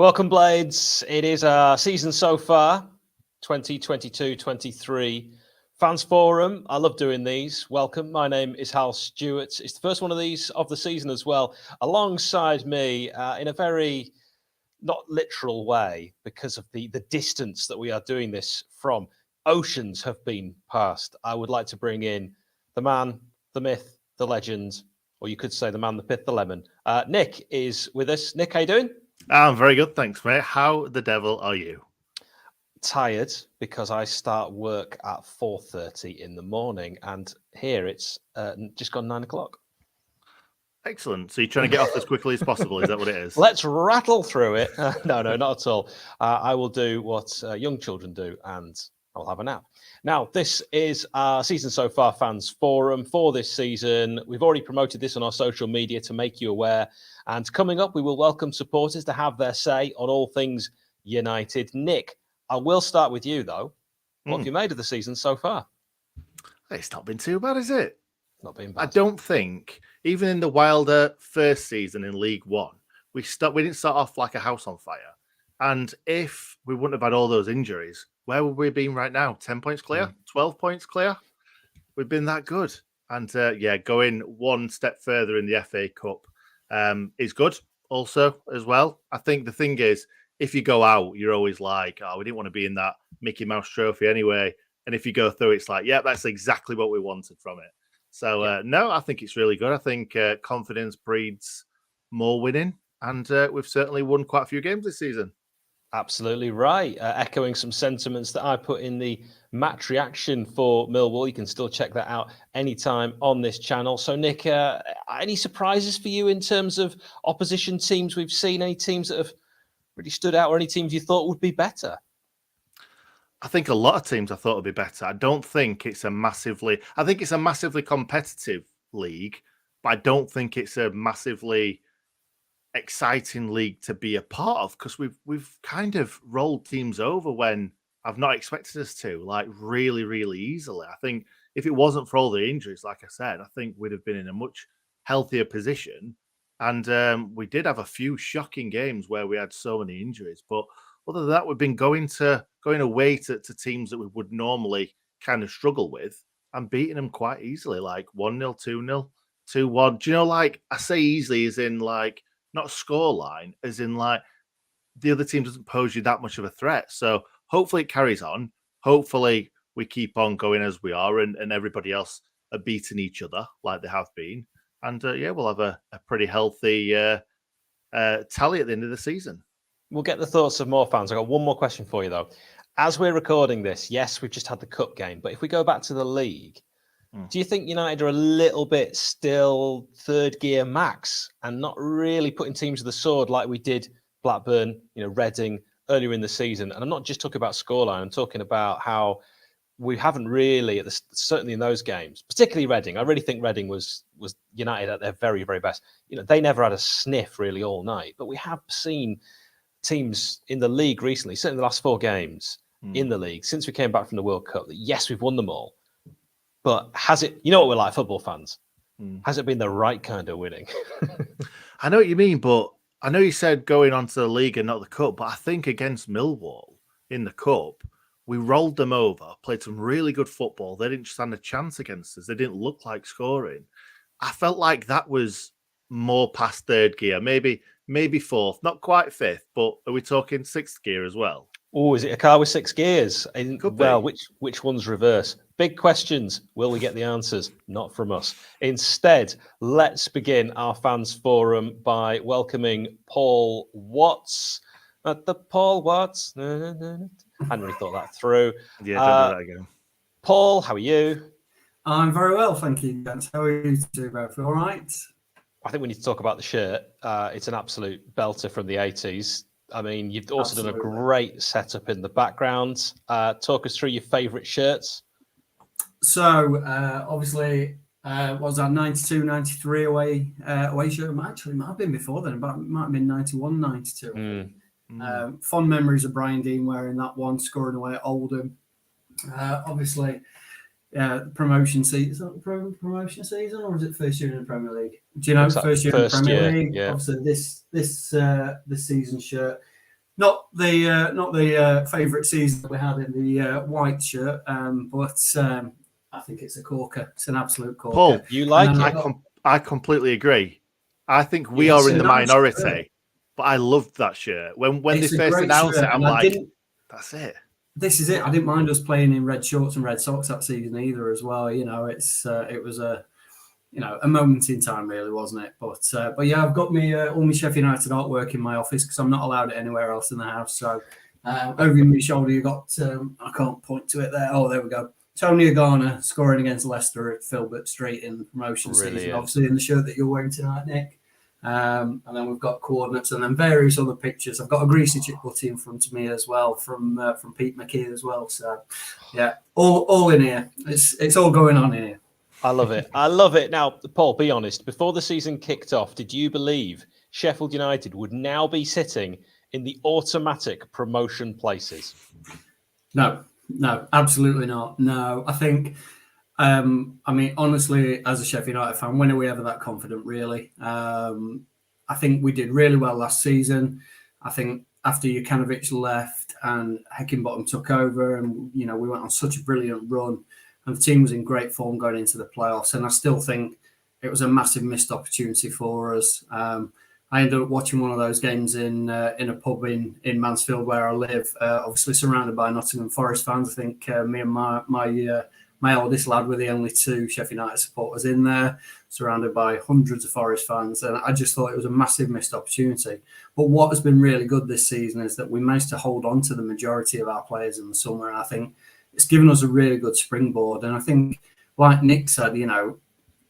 Welcome, Blades. It is our season so far, 2022-23 Fans Forum. I love doing these. Welcome. My name is Hal Stewart. It's the first one of these of the season as well. Alongside me, in a very not literal way, because of the distance that we are doing this from, oceans have been passed. I would like to bring in the man, the myth, the legend, or you could say the man, the pith, the lemon. Nick is with us. Nick, how you doing? I'm very good, thanks, mate. How the devil are you? Tired because I start work at 4:30 in the morning, and here it's just gone 9 o'clock. Excellent. So you're trying to get off as quickly as possible, is that what it is? Let's rattle through it. No, not at all. I will do what young children do, and I'll have a nap. Now, this is our season so far fans forum for this season. We've already promoted this on our social media to make you aware. And coming up, we will welcome supporters to have their say on all things United. Nick, I will start with you, though. What have you made of the season so far? It's not been too bad, is it? Not been bad. I don't think, even in the wilder first season in League One, we didn't start off like a house on fire. And if we wouldn't have had all those injuries, where would we have been right now? 10 points clear? 12 points clear? We've been that good. And going one step further in the FA Cup is good also as well. I think the thing is, if you go out, you're always like, oh, we didn't want to be in that Mickey Mouse trophy anyway. And if you go through, it's like, yeah, that's exactly what we wanted from it. So, no, I think it's really good. I think confidence breeds more winning. And we've certainly won quite a few games this season. Absolutely right. Echoing some sentiments that I put in the match reaction for Millwall. You can still check that out anytime on this channel. So, Nick, any surprises for you in terms of opposition teams we've seen? Any teams that have really stood out, or any teams you thought would be better? I think a lot of teams I thought would be better. I don't think it's a massively... I think it's a massively competitive league, but I don't think it's a massively exciting league to be a part of, because we've kind of rolled teams over when I've not expected us to, like really, really easily. I think if it wasn't for all the injuries, like I said, I think we'd have been in a much healthier position. And we did have a few shocking games where we had so many injuries. But other than that, we've been going away to teams that we would normally kind of struggle with and beating them quite easily, like 1-0, 2-0, 2-1. Do you know, like, I say easily as in like, not scoreline, as in like the other team doesn't pose you that much of a threat. So hopefully it carries on. Hopefully we keep on going as we are, and everybody else are beating each other like they have been. And we'll have a pretty healthy tally at the end of the season. We'll get the thoughts of more fans. I've got one more question for you, though. As we're recording this, yes, we've just had the cup game, but if we go back to the league, do you think United are a little bit still third gear max and not really putting teams to the sword like we did Blackburn, Reading earlier in the season? And I'm not just talking about scoreline. I'm talking about how we haven't really, certainly in those games, particularly Reading. I really think Reading was United at their very, very best. They never had a sniff really all night, but we have seen teams in the league recently, certainly the last 4 games in the league since we came back from the World Cup, that yes, we've won them all. But has it, what we're like, football fans, has it been the right kind of winning? I know what you mean, but I know you said going on to the league and not the cup, but I think against Millwall in the cup, we rolled them over, played some really good football. They didn't stand a chance against us. They didn't look like scoring. I felt like that was more past third gear, maybe fourth, not quite fifth, but are we talking sixth gear as well? Oh, is it a car with 6 gears? Could well, be. which one's reverse? Big questions. Will we get the answers? Not from us. Instead, let's begin our fans forum by welcoming Paul Watts. The Paul Watts. I hadn't really thought that through. Yeah, don't do that again. Paul, how are you? I'm very well, thank you, gents. How are you two both? All right? I think we need to talk about the shirt. It's an absolute belter from the 80s. I mean, you've also done a great setup in the background. Talk us through your favourite shirts. So, obviously, was that 92, 93 away shirt? Actually, it might have been before then. But it might have been 91, 92. Fond memories of Brian Dean wearing that one, scoring away at Oldham. Obviously, promotion season. Is that promotion season, or is it first year in the Premier League? Do you know, first year in the Premier League? Yeah. Obviously, this season shirt. Not the favourite season that we had in the white shirt, but I think it's a corker. It's an absolute corker. Paul, you like it? I completely agree. I think we are in the minority, shirt. But I loved that shirt. When they first announced it, I'm like, that's it. This is it. I didn't mind us playing in red shorts and red socks that season either, as well. You know, it was a moment in time, really, wasn't it? But yeah, I've got all my Sheffield United artwork in my office because I'm not allowed it anywhere else in the house. So over my shoulder, you got I can't point to it there. Oh, there we go. Tony Agana scoring against Leicester at Filbert Street in the promotion season, obviously in the shirt that you're wearing tonight, Nick. And then we've got coordinates and then various other pictures. I've got a greasy chip butty in front of me as well from Pete McKee as well. So yeah, all in here. It's all going on here. I love it. I love it. Now, Paul, be honest. Before the season kicked off, did you believe Sheffield United would now be sitting in the automatic promotion places? No, absolutely not. No, I think. I mean, honestly, as a Sheffield United fan, when are we ever that confident, really? I think we did really well last season. I think after Jukanovic left and Heckingbottom took over and, we went on such a brilliant run and the team was in great form going into the playoffs. And I still think it was a massive missed opportunity for us. I ended up watching one of those games in a pub in Mansfield where I live, obviously surrounded by Nottingham Forest fans. I think me and my oldest lad were the only two Sheffield United supporters in there, surrounded by hundreds of Forest fans. And I just thought it was a massive missed opportunity. But what has been really good this season is that we managed to hold on to the majority of our players in the summer. And I think it's given us a really good springboard. And I think, like Nick said,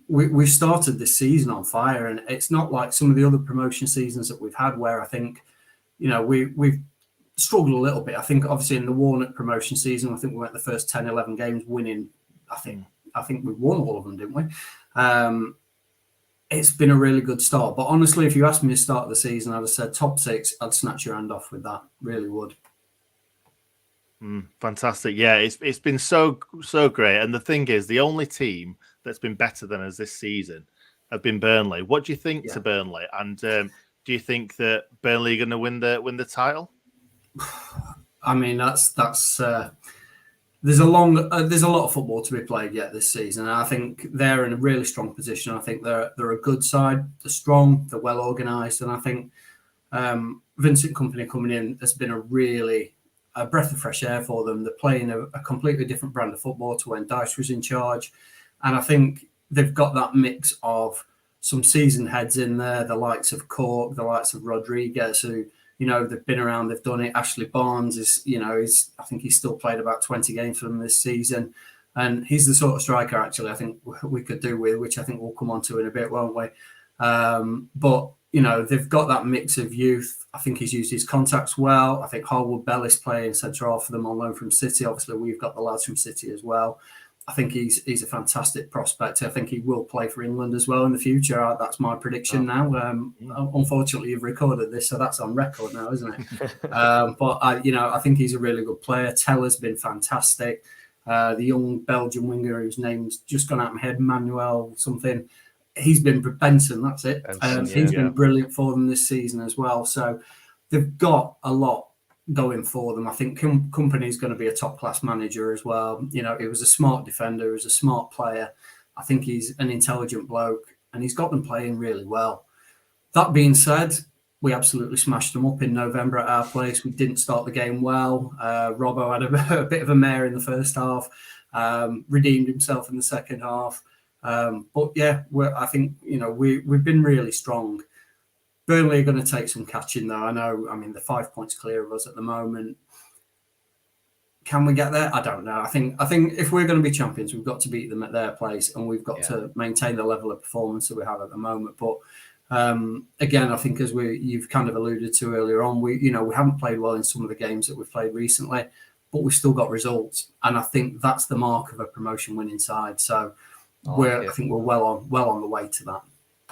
we started this season on fire. And it's not like some of the other promotion seasons that we've had where I think, we've struggled a little bit. I think obviously in the Warnock promotion season, I think we went the first 10, 11 games winning. I think we won all of them, didn't we? It's been a really good start. But honestly, if you asked me to start the season, I'd have said top 6. I'd snatch your hand off with that. Really would. Fantastic. Yeah, it's been so great. And the thing is, the only team that's been better than us this season have been Burnley. What do you think to Burnley? And do you think that Burnley are going to win the title? I mean, that's there's a lot of football to be played yet this season. And I think they're in a really strong position. I think they're a good side. They're strong. They're well organised. And I think Vincent Kompany coming in has been a breath of fresh air for them. They're playing a completely different brand of football to when Dyche was in charge. And I think they've got that mix of some seasoned heads in there, the likes of Cork, the likes of Rodriguez, who, they've been around, they've done it. Ashley Barnes I think he's still played about 20 games for them this season. And he's the sort of striker, actually, I think we could do with, which I think we'll come on to in a bit, won't we? But, they've got that mix of youth. I think he's used his contacts well. I think Harwood Bell is playing centre half for them on loan from City. Obviously, we've got the lads from City as well. I think he's a fantastic prospect. I think he will play for England as well in the future. That's my prediction now. Unfortunately, you've recorded this, so that's on record now, isn't it? But I think he's a really good player. Teller's been fantastic. The young Belgian winger whose name's just gone out of my head, Manuel something. He's been Benson. That's it. He's been brilliant for them this season as well. So they've got a lot going for them. I think Kompany's going to be a top-class manager as well. He was a smart defender, he was a smart player. I think he's an intelligent bloke, and he's got them playing really well. That being said, we absolutely smashed them up in November at our place. We didn't start the game well. Robbo had a bit of a mare in the first half, redeemed himself in the second half. But yeah, I think, we've been really strong. Burnley are going to take some catching, though. I know. I mean, they're 5 points clear of us at the moment. Can we get there? I don't know. I think if we're going to be champions, we've got to beat them at their place, and we've got to maintain the level of performance that we have at the moment. But again, I think as you've kind of alluded to earlier on, we haven't played well in some of the games that we've played recently, but we've still got results, and I think that's the mark of a promotion winning side. So I think we're well on the way to that.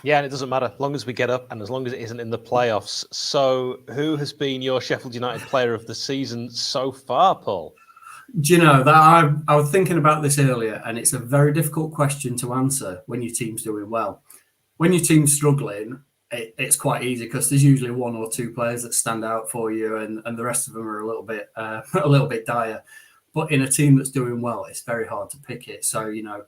Yeah, and it doesn't matter as long as we get up and as long as it isn't in the playoffs. So who has been your Sheffield United player of the season so far, Paul? Do you know that I was thinking about this earlier, and it's a very difficult question to answer when your team's doing well. When your team's struggling, it's quite easy because there's usually one or two players that stand out for you, and the rest of them are a little bit dire. But in a team that's doing well, it's very hard to pick it. So, you know,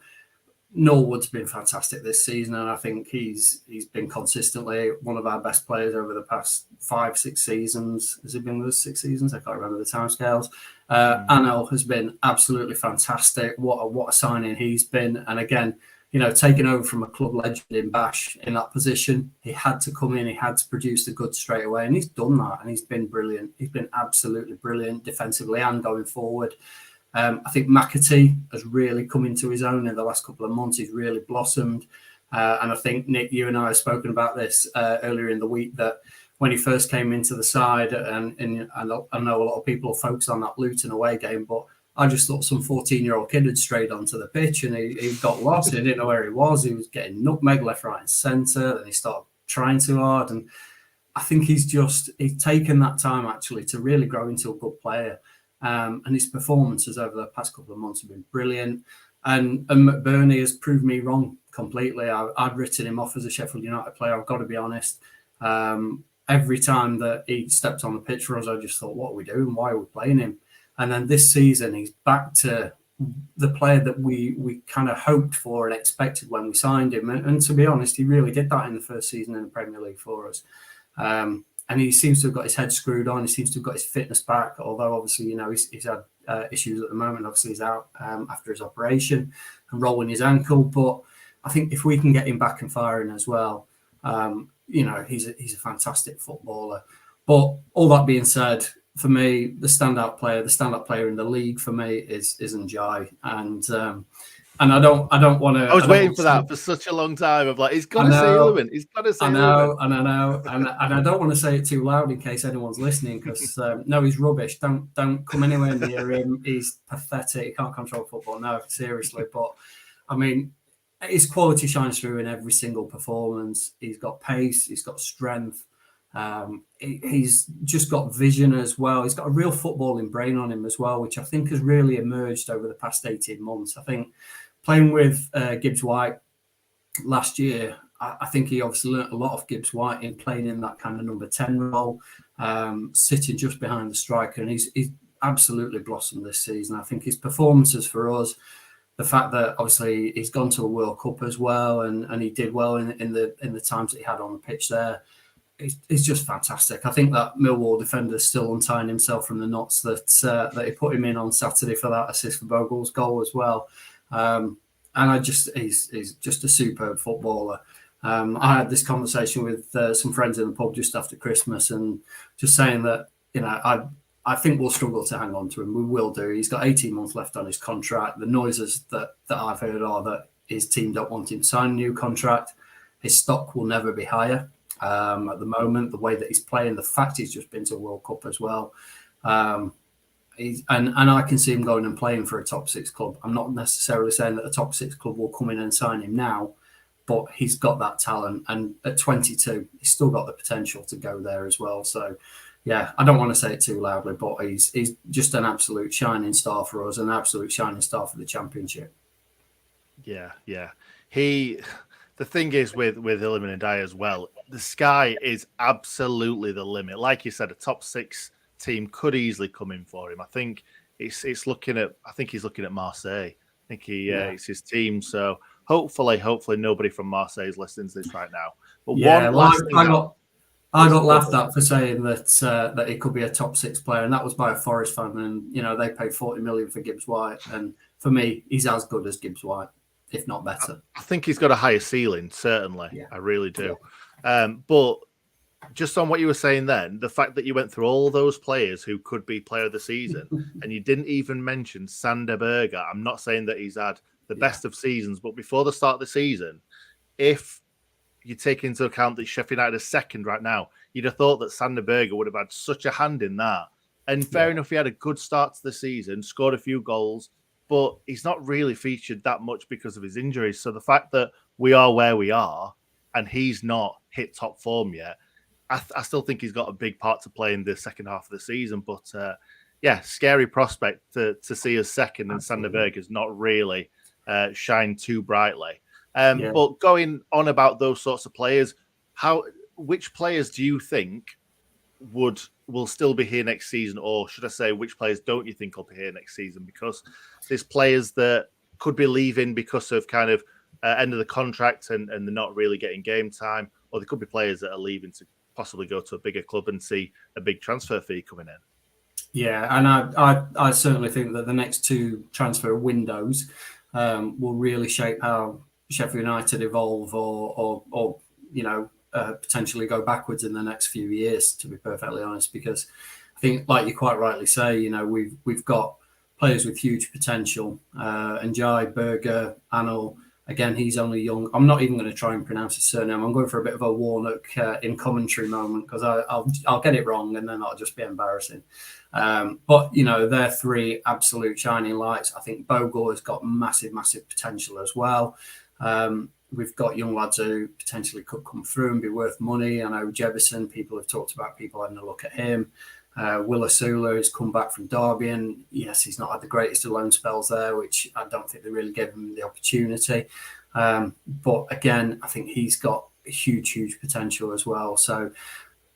Norwood's been fantastic this season, and I think he's been consistently one of our best players over the past 5-6 seasons. Has he been with us 6 seasons? I can't remember the timescales. Anel has been absolutely fantastic. What a signing he's been. And again, you know, taking over from a club legend in Bash in that position, he had to come in, he had to produce the goods straight away, and he's done that, and he's been brilliant. He's been absolutely brilliant defensively and going forward. I think McAtee has really come into his own in the last couple of months. He's really blossomed. And I think, Nick, you and I have spoken about this earlier in the week, that when he first came into the side, and I know a lot of people focus on that Luton away game, but I just thought some 14-year-old kid had strayed onto the pitch and he got lost. He didn't know where he was. He was getting nutmeg left, right and centre, and he started trying too hard. And I think he's taken that time actually to really grow into a good player. And his performances over the past couple of months have been brilliant. And McBurney has proved me wrong completely. I'd written him off as a Sheffield United player, I've got to be honest. Every time that he stepped on the pitch for us, I just thought, what are we doing? Why are we playing him? And then this season, he's back to the player that we kind of hoped for and expected when we signed him. And to be honest, he really did that in the first season in the Premier League for us. And he seems to have got his head screwed on. He seems to have got his fitness back, although obviously, you know, he's had issues at the moment. Obviously, he's out after his operation and rolling his ankle. But I think if we can get him back and firing as well, you know, he's a fantastic footballer. But all that being said, for me, the standout player in the league for me is Njai. And I don't want to. I was waiting for that for such a long time. Of like, he's got to say Illumin. He's got to say Illumin. I know, and I don't want to say it too loud in case anyone's listening, because no, he's rubbish. Don't come anywhere near him. He's pathetic. He can't control football. No, seriously. But I mean, his quality shines through in every single performance. He's got pace. He's got strength. He's just got vision as well. He's got a real footballing brain on him as well, which I think has really emerged over the past 18 months. I think playing with Gibbs White last year, I think he obviously learnt a lot of Gibbs White in playing in that kind of number 10 role, sitting just behind the striker, and he's absolutely blossomed this season. I think his performances for us, the fact that obviously he's gone to a World Cup as well, and he did well in the times that he had on the pitch there, it's just fantastic. I think that Millwall defender is still untying himself from the knots that he put him in on Saturday for that assist for Bogle's goal as well. And he's just a superb footballer. I had this conversation with some friends in the pub just after Christmas, and just saying that, you know, I think we'll struggle to hang on to him. We will do. He's got 18 months left on his contract. The noises that I've heard are that his team don't want him to sign a new contract. His stock will never be higher. At the moment, the way that he's playing, the fact he's just been to a World Cup as well, and I can see him going and playing for a top 6 club. I'm not necessarily saying that a top 6 club will come in and sign him now, but he's got that talent, and at 22, he's still got the potential to go there as well. So, yeah, I don't want to say it too loudly, but he's just an absolute shining star for us, an absolute shining star for the Championship. Yeah. The thing is with Illumin Ndiaye as well, the sky is absolutely the limit. Like you said, a top 6 team could easily come in for him. I think he's looking at Marseille. I think it's his team. So hopefully nobody from Marseille is listening to this right now. But yeah, I got laughed at for saying that he could be a top 6 player, and that was by a Forest fan. And you know, they paid 40 million for Gibbs White, and for me, he's as good as Gibbs White, if not better. I think he's got a higher ceiling, certainly. Yeah. I really do. Yeah. But just on what you were saying then, the fact that you went through all those players who could be player of the season, and you didn't even mention Sander Berge. I'm not saying that he's had the best of seasons, but before the start of the season, if you take into account that Sheffield United is second right now, you'd have thought that Sander Berge would have had such a hand in that. And fair enough, he had a good start to the season, scored a few goals, but he's not really featured that much because of his injuries. So the fact that we are where we are and he's not hit top form yet, I still think he's got a big part to play in the second half of the season. But scary prospect to see us second, and Sander Berge has not really shined too brightly. But going on about those sorts of players, how which players do you think will still be here next season, or should I say, which players don't you think will be here next season? Because there's players that could be leaving because of kind of end of the contract and they're not really getting game time, or there could be players that are leaving to possibly go to a bigger club and see a big transfer fee coming in. Yeah, and I certainly think that the next two transfer windows will really shape how Sheffield United evolve or potentially go backwards in the next few years, to be perfectly honest, because I think, like you quite rightly say, we've got players with huge potential. Njai, Berger, Anil, again, he's only young. I'm not even going to try and pronounce his surname. I'm going for a bit of a Warnock in commentary moment because I'll get it wrong and then that'll just be embarrassing. But they're three absolute shining lights. I think Bogle has got massive potential as well. We've got young lads who potentially could come through and be worth money. I know Jefferson, people have talked about people having a look at him. Will Asula has come back from Derby, and yes, he's not had the greatest of loan spells there, which I don't think they really gave him the opportunity. But again, I think he's got huge potential as well. So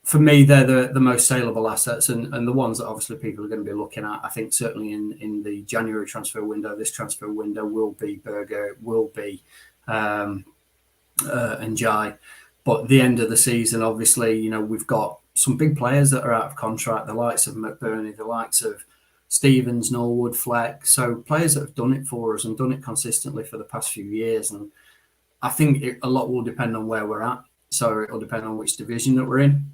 for me, they're the most saleable assets and the ones that obviously people are going to be looking at. I think certainly in the January transfer window, this transfer window will be Berger, will be Njai. But at the end of the season, obviously, we've got some big players that are out of contract, the likes of McBurney, the likes of Stevens, Norwood, Fleck. So players that have done it for us and done it consistently for the past few years. And I think a lot will depend on where we're at. So it'll depend on which division that we're in.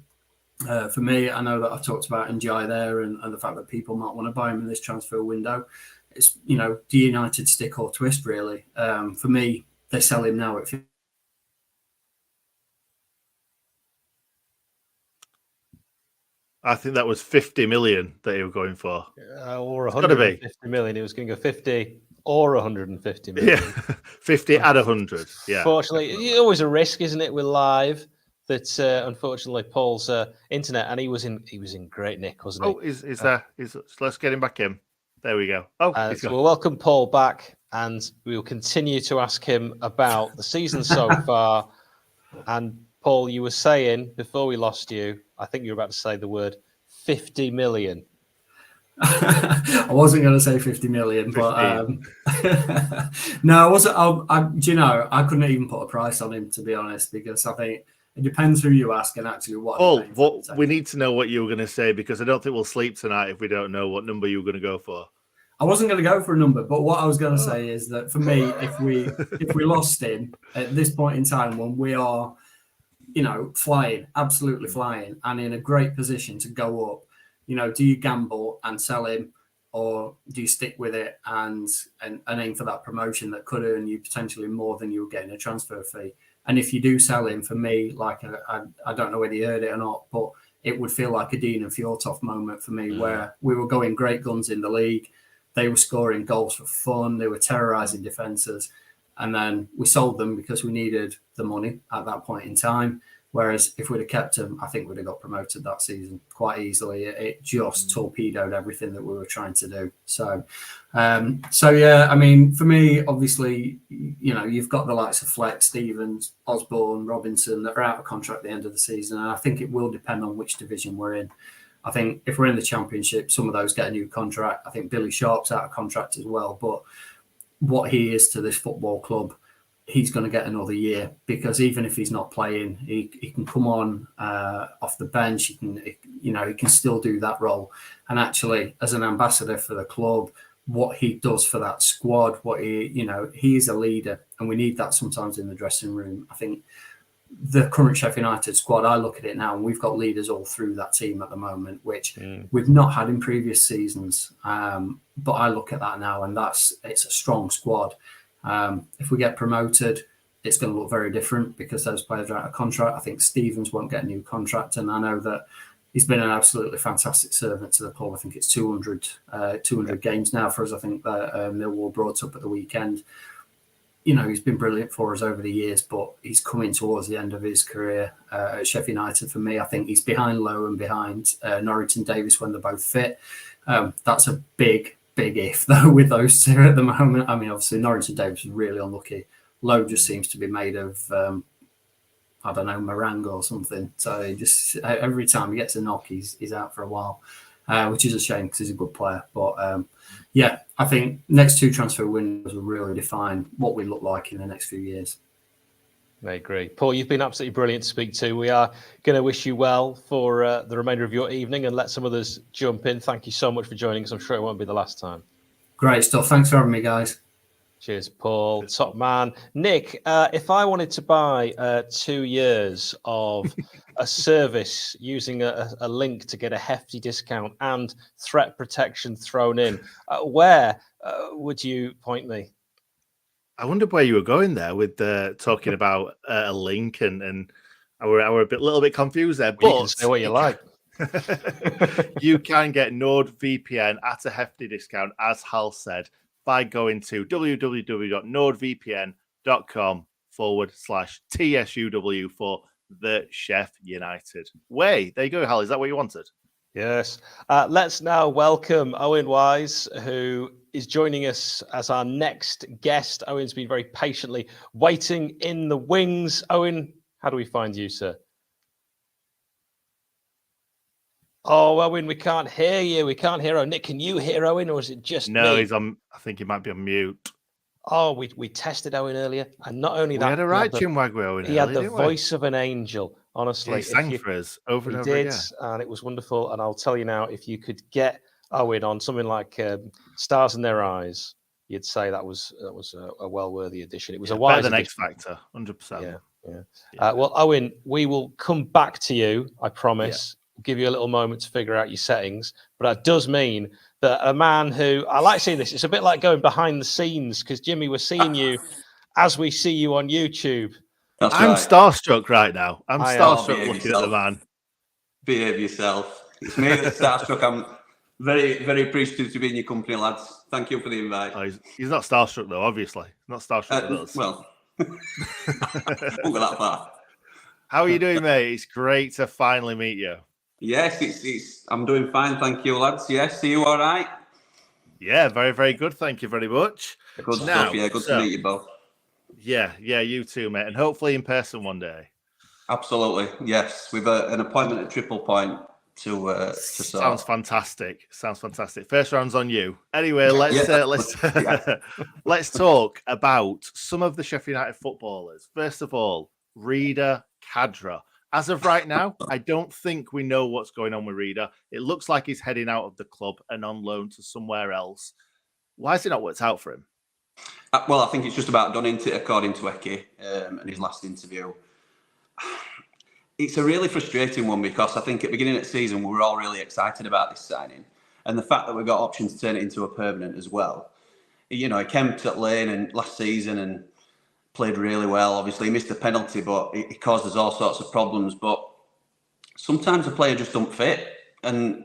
For me, I know that I've talked about Njai there and the fact that people might want to buy him in this transfer window. It's, do United stick or twist, really? For me, they sell him now at I think that was 50 million that you were going for. Or 150 million. It was going to go 50 or 150 million. Yeah, 50 at 100. Yeah. Fortunately, it's always a risk, isn't it? We're live. That unfortunately Paul's internet, and he was in great nick, wasn't he? Oh, is there? Let's get him back in. There we go. Oh, so we'll welcome Paul back, and we will continue to ask him about the season so far. And Paul, you were saying before we lost you, I think you were about to say the word 50 million. I wasn't going to say 50 million, but no, I wasn't. I couldn't even put a price on him, to be honest, because I think it depends who you ask and actually what. Paul, we need to know what you were going to say, because I don't think we'll sleep tonight if we don't know what number you were going to go for. I wasn't going to go for a number, but what I was going to say is that for me, if we lost him at this point in time, when we are, flying, absolutely flying, and in a great position to go up, do you gamble and sell him, or do you stick with it and aim for that promotion that could earn you potentially more than you were getting a transfer fee? And if you do sell him, for me, like I don't know whether you heard it or not, but it would feel like a Dean and Fjortoft moment for me, where we were going great guns in the league. They were scoring goals for fun. They were terrorising defences. And then we sold them because we needed the money at that point in time. Whereas if we'd have kept them, I think we'd have got promoted that season quite easily. It just torpedoed everything that we were trying to do. So yeah, I mean, for me, obviously, you've got the likes of Fleck, Stevens, Osborne, Robinson that are out of contract at the end of the season. And I think it will depend on which division we're in. I think if we're in the Championship, some of those get a new contract. I think Billy Sharp's out of contract as well. But what he is to this football club, he's going to get another year, because even if he's not playing, he can come on off the bench. He can still do that role. And actually, as an ambassador for the club, what he does for that squad, he is a leader, and we need that sometimes in the dressing room. I think the current Sheffield United squad, I look at it now, and we've got leaders all through that team at the moment, which we've not had in previous seasons. But I look at that now, and it's a strong squad. If we get promoted, it's going to look very different because those players are out of contract. I think Stevens won't get a new contract, and I know that he's been an absolutely fantastic servant to the club. I think it's 200 games now for us. I think that Millwall brought up at the weekend. He's been brilliant for us over the years, but he's coming towards the end of his career at Sheffield United. For me, I think he's behind Lowe and behind Norwich and Davis when they're both fit. That's a big if, though, with those two at the moment. I mean, obviously, Norwich and Davis is really unlucky. Lowe just seems to be made of, I don't know, meringue or something. So he just every time he gets a knock, he's out for a while, which is a shame because he's a good player. But yeah, I think next 2 transfer windows will really define what we look like in the next few years. I agree. Paul, you've been absolutely brilliant to speak to. We are going to wish you well for the remainder of your evening and let some others jump in. Thank you so much for joining us. I'm sure it won't be the last time. Great stuff. Thanks for having me, guys. Cheers, Paul. Top man. Nick, if I wanted to buy 2 years of a service using a link to get a hefty discount and threat protection thrown in, where would you point me? I wondered where you were going there with talking about a link, and I were a little bit confused there. But you can say what you like. You can get NordVPN at a hefty discount, as Hal said, by going to www.nordvpn.com/TSUW for the Chef United way. There you go, Hal. Is that what you wanted? Yes. Let's now welcome Owen Wise, who is joining us as our next guest. Owen's been very patiently waiting in the wings. Owen, how do we find you, sir? Oh, Owen, we can't hear you. We can't hear Owen. Nick, can you hear Owen, or is it just No, me? he's on. I think he might be on mute. Oh, we tested Owen earlier, and not only that, We had a right chinwag with Owen. He had the voice of an angel. Honestly, yeah, he sang for us over and over again, and it was wonderful. And I'll tell you now, if you could get Owen on something like Stars in Their Eyes, you'd say that was a well-worthy addition. It was a wise better than addition. X Factor, 100%. Yeah. Well, Owen, we will come back to you. I promise. We'll give you a little moment to figure out your settings, but that does mean that a man who I like seeing this. It's a bit like going behind the scenes because Jimmy, we're seeing you as we see you on YouTube. I'm starstruck right now. I'm starstruck looking at the man. Behave yourself. It's me that's starstruck. I'm very, very appreciative to be in your company, lads. Thank you for the invite. Oh, he's not starstruck though, obviously. Not starstruck with us. Well, won't go that far. How are you doing, mate? It's great to finally meet you. Yes, I'm doing fine, thank you, lads. Yes, are you all right? Yeah, very, very good. Thank you very much. Good stuff. Yeah, good to meet you both. Yeah, you too, mate, and hopefully in person one day. Absolutely, yes. We've an appointment at Triple Point to Sounds fantastic. First round's on you. Anyway, let's talk about some of the Sheffield United footballers. First of all, Rida Khadra. As of right now, I don't think we know what's going on with Rida. It looks like he's heading out of the club and on loan to somewhere else. Why has it not worked out for him? Well, I think it's just about done, into it, according to Eki and his last interview. It's a really frustrating one because I think at the beginning of the season, we were all really excited about this signing. And the fact that we've got options to turn it into a permanent as well. You know, he came to Lane and last season and played really well. Obviously, he missed a penalty, but it caused us all sorts of problems. But sometimes a player just don't fit. And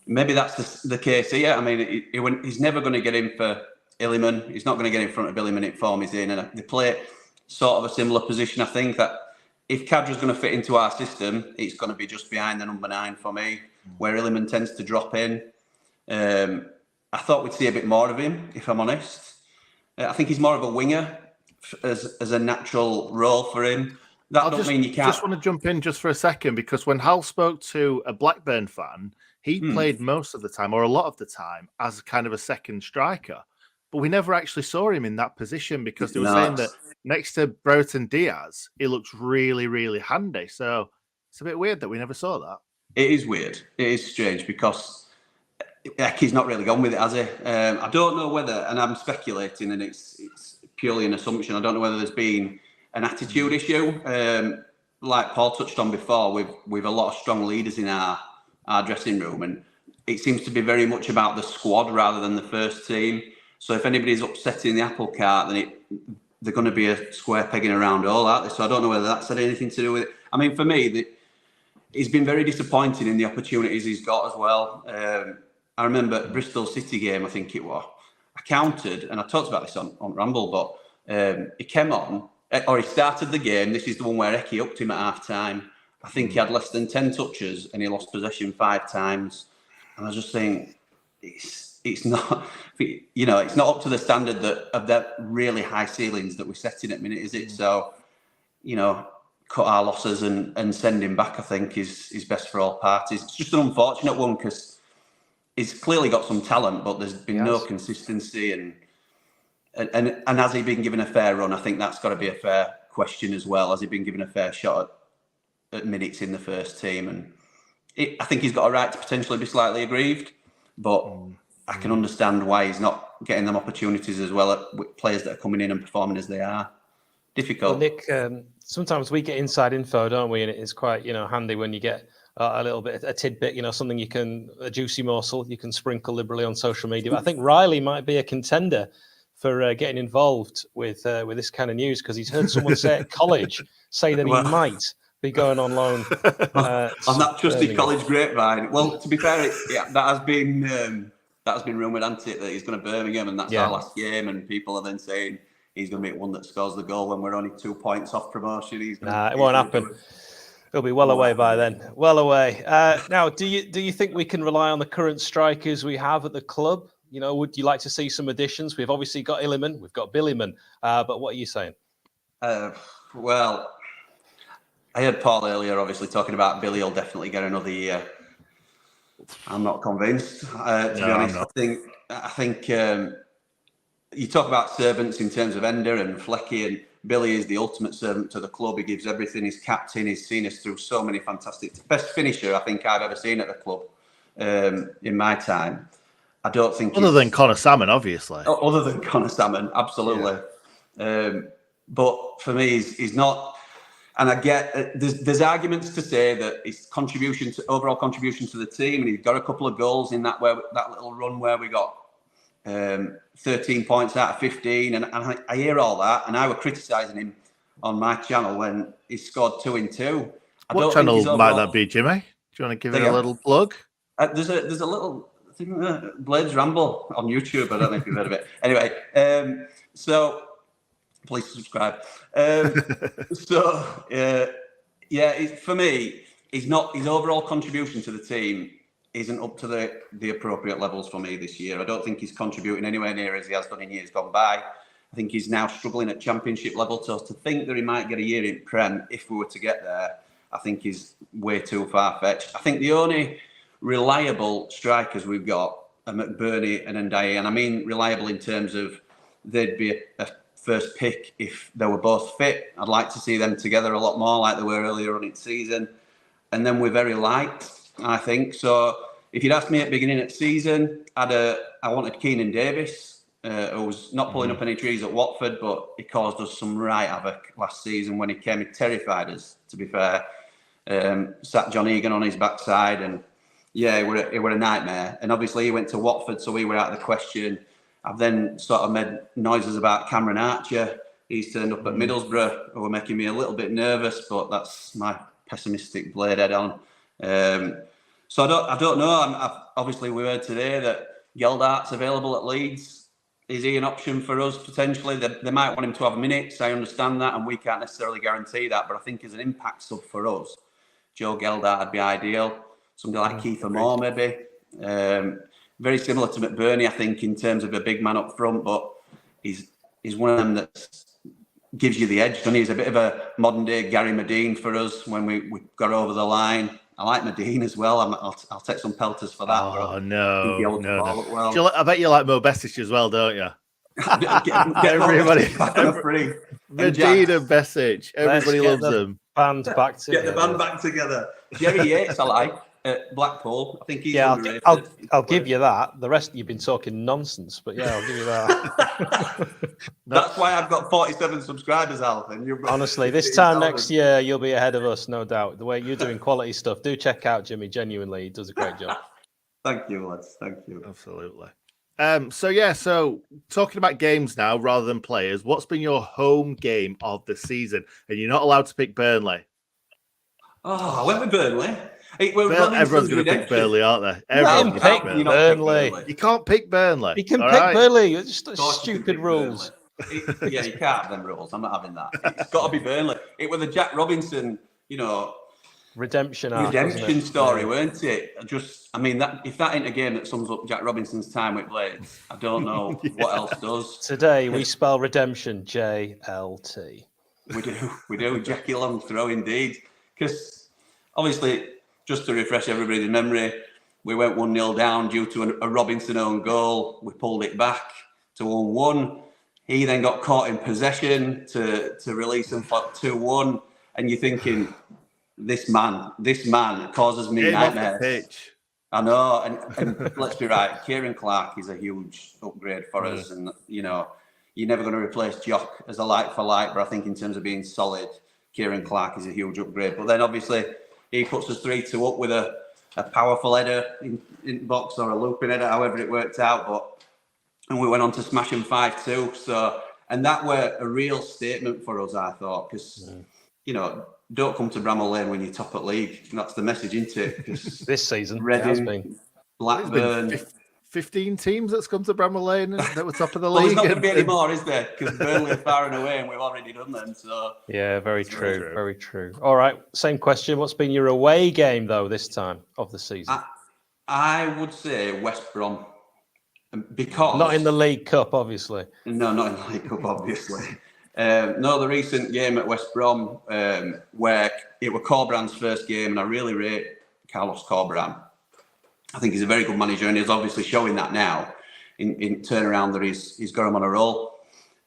maybe that's the case here. I mean, he's never going to get in for Illiman. He's not going to get in front of Illiman in form he's in. And they play sort of a similar position. I think that if Khadra's going to fit into our system, it's going to be just behind the number 9 for me, where Illiman tends to drop in. I thought we'd see a bit more of him, if I'm honest. I think he's more of a winger as a natural role for him. That don't mean you can't. I just want to jump in just for a second, because when Hal spoke to a Blackburn fan, he played most of the time, or a lot of the time, as kind of a second striker. But we never actually saw him in that position because they were saying that next to Brereton Diaz, he looks really, really handy. So it's a bit weird that we never saw that. It is weird. It is strange because Eki's not really gone with it, has he? I don't know whether, and I'm speculating, and it's purely an assumption. I don't know whether there's been an attitude issue. Like Paul touched on before, we've a lot of strong leaders in our dressing room, and it seems to be very much about the squad rather than the first team. So if anybody's upsetting the apple cart, then they're going to be a square peg in a round hole, aren't they? So I don't know whether that's had anything to do with it. I mean, for me, he's been very disappointing in the opportunities he's got as well. I remember Bristol City game, I think it was. I counted, and I talked about this on Ramble, but he came on, or he started the game. This is the one where Eki upped him at half time. I think he had less than 10 touches and he lost possession 5 times. And I just think it's not, you know, it's not up to the standard of that really high ceilings that we're setting at minute, is it? So, you know, cut our losses and send him back, I think, is best for all parties. It's just an unfortunate one because he's clearly got some talent, but there's been no consistency. And has he been given a fair run? I think that's got to be a fair question as well. Has he been given a fair shot at minutes in the first team? And I think he's got a right to potentially be slightly aggrieved, but I can understand why he's not getting them opportunities as well with players that are coming in and performing as they are. Difficult. Well, Nick, sometimes we get inside info, don't we? And it's quite, handy when you get a little bit, a tidbit, something a juicy morsel you can sprinkle liberally on social media. But I think Riley might be a contender for getting involved with this kind of news because he's heard someone say at college that he might be going on loan on that trusted college grapevine. Well, to be fair, that has been rumoured, hasn't it, that he's going to Birmingham and that's our last game, and people are then saying he's going to be one that scores the goal when we're only 2 points off promotion. It won't happen. He'll be well away by then. Well away. Now, do you think we can rely on the current strikers we have at the club? Would you like to see some additions? We've obviously got Illiman, we've got Billyman, but what are you saying? Well, I heard Paul earlier, obviously talking about Billy will definitely get another year. I'm not convinced. To be honest, I think. You talk about servants in terms of Ender and Flecky, and Billy is the ultimate servant to the club. He gives everything. He's captain. He's seen us through so many fantastic. Best finisher I think I've ever seen at the club in my time. I don't think other than Connor Salmon, obviously. Other than Connor Salmon, absolutely. Yeah. But for me, he's not. And I get there's arguments to say that his overall contribution to the team, and he's got a couple of goals in that little run where we got 13 points out of 15, and I hear all that, and I was criticising him on my channel when he scored 2 in 2. What channel might that be, Jimmy? Do you want to give it a little plug? There's a little Blades Ramble on YouTube. I don't know if you've heard of it. Anyway, so please subscribe. For me, his overall contribution to the team isn't up to the appropriate levels for me this year. I don't think he's contributing anywhere near as he has done in years gone by. I think he's now struggling at championship level. So to think that he might get a year in Prem if we were to get there, I think is way too far-fetched. I think the only reliable strikers we've got are McBurney and Ndiaye. And I mean reliable in terms of they'd be a first pick if they were both fit. I'd like to see them together a lot more like they were earlier on in the season. And then we're very light, I think. So if you'd asked me at the beginning of the season, I wanted Keenan Davis, who was not pulling up any trees at Watford, but he caused us some right havoc last season when he came. He terrified us, to be fair. Sat John Egan on his backside, and it were a nightmare. And obviously he went to Watford, so we were out of the question. I've then sort of made noises about Cameron Archer. He's turned up at Middlesbrough, who were making me a little bit nervous, but that's my pessimistic blade head on. So I don't know. Obviously, we heard today that Geldart's available at Leeds. Is he an option for us potentially? They might want him to have minutes. I understand that, and we can't necessarily guarantee that. But I think as an impact sub for us, Joe Geldart would be ideal. Somebody like Kiefer Moore, maybe. Very similar to McBurney, I think, in terms of a big man up front, but he's one of them that gives you the edge, doesn't he? He's a bit of a modern-day Gary Medine for us when we got over the line. I like Medine as well. I'll take some pelters for that. Oh, no. Well. I bet you like Mo Besic as well, don't you? Everybody. Medine and Besic. Everybody loves them. Band back together. Get the band back together. Jerry Yates, I like. At Blackpool, I think he's underrated. I'll give you that. The rest you've been talking nonsense, but yeah, I'll give you that. That's why I've got 47 subscribers, Alvin. Honestly, this time next year you'll be ahead of us, no doubt. The way you're doing quality stuff, do check out Jimmy. Genuinely, he does a great job. Thank you, lads. Thank you. Absolutely. So talking about games now rather than players, what's been your home game of the season? And you're not allowed to pick Burnley. Oh, I went with Burnley. Everyone's going to pick Burnley, aren't they? Everyone's pick Burnley. You can't pick Burnley. You can pick Burnley. It's just stupid rules. You can't have them rules. I'm not having that. It's got to be Burnley. It was the Jack Robinson, redemption story, weren't it? If that ain't a game that sums up Jack Robinson's time with Blades, I don't know what else does. Today we spell redemption JLT. We do. Jackie Long throw indeed. Because obviously, just to refresh everybody's memory, we went 1-0 down due to a Robinson own goal. We pulled it back to 1-1. He then got caught in possession to release him for 2-1. And you're thinking, this man causes me nightmares. I know, and let's be right, Kieran Clark is a huge upgrade for us, and you're never going to replace Jock as a like for like, but I think in terms of being solid, Kieran Clark is a huge upgrade. But then obviously he puts us 3-2 up with a powerful header in box or a looping header, however it worked out. And we went on to smash him 5-2. So, and that were a real statement for us, I thought, because don't come to Bramall Lane when you're top at league. That's the message, isn't it? This season, Reading, it has been. Blackburn. 15 teams that's come to Bramall Lane that were top of the Well, league. there's not going to be any more, is there? Because Burnley are far and away, and we've already done them. So yeah, very true. Very true. All right, same question. What's been your away game though this time of the season? I would say West Brom, because not in the League Cup, obviously. No, not in the League Cup, obviously. No, the recent game at West Brom, where it was Corberan's first game, and I really rate Carlos Corberan. I think he's a very good manager, and he's obviously showing that now in turnaround that he's got him on a roll.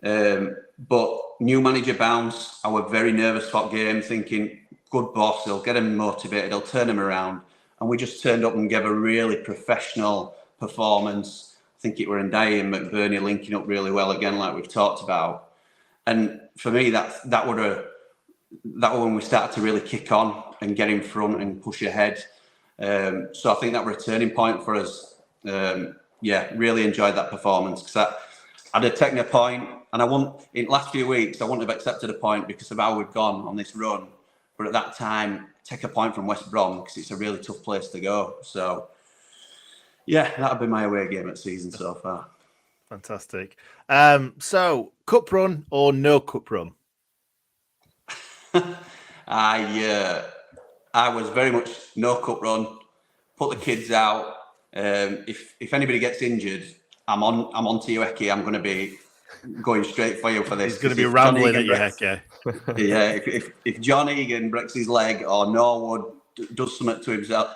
But new manager bounce, I was very nervous for that game, thinking, good boss, he'll get him motivated, he'll turn him around. And we just turned up and gave a really professional performance. I think it were Ndiaye and McBurney linking up really well again, like we've talked about. And for me, that was when we started to really kick on and get in front and push ahead. So I think that was a turning point for us. Really enjoyed that performance, because I'd have taken a point, and in the last few weeks, I wouldn't have accepted a point because of how we'd gone on this run. But at that time, take a point from West Brom, because it's a really tough place to go. So, yeah, that'll be my away game at season so far. Fantastic. So, cup run or no cup run? I was very much no cup run. Put the kids out. If anybody gets injured, I'm on to you, Eki. I'm going to be going straight for you for this. He's going to be rambling at you, Eki. Yeah, if John Egan breaks his leg or Norwood does something to himself,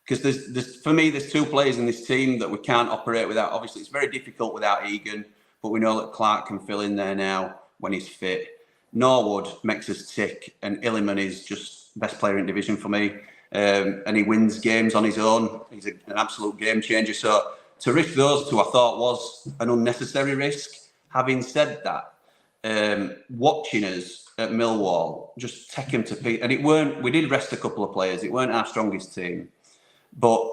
because there's two players in this team that we can't operate without. Obviously, it's very difficult without Egan, but we know that Clark can fill in there now when he's fit. Norwood makes us tick, and Illiman is just best player in division for me, and he wins games on his own. He's an absolute game changer. So to risk those two, I thought was an unnecessary risk. Having said that, watching us at Millwall just take him to pieces, and we did rest a couple of players. It weren't our strongest team, but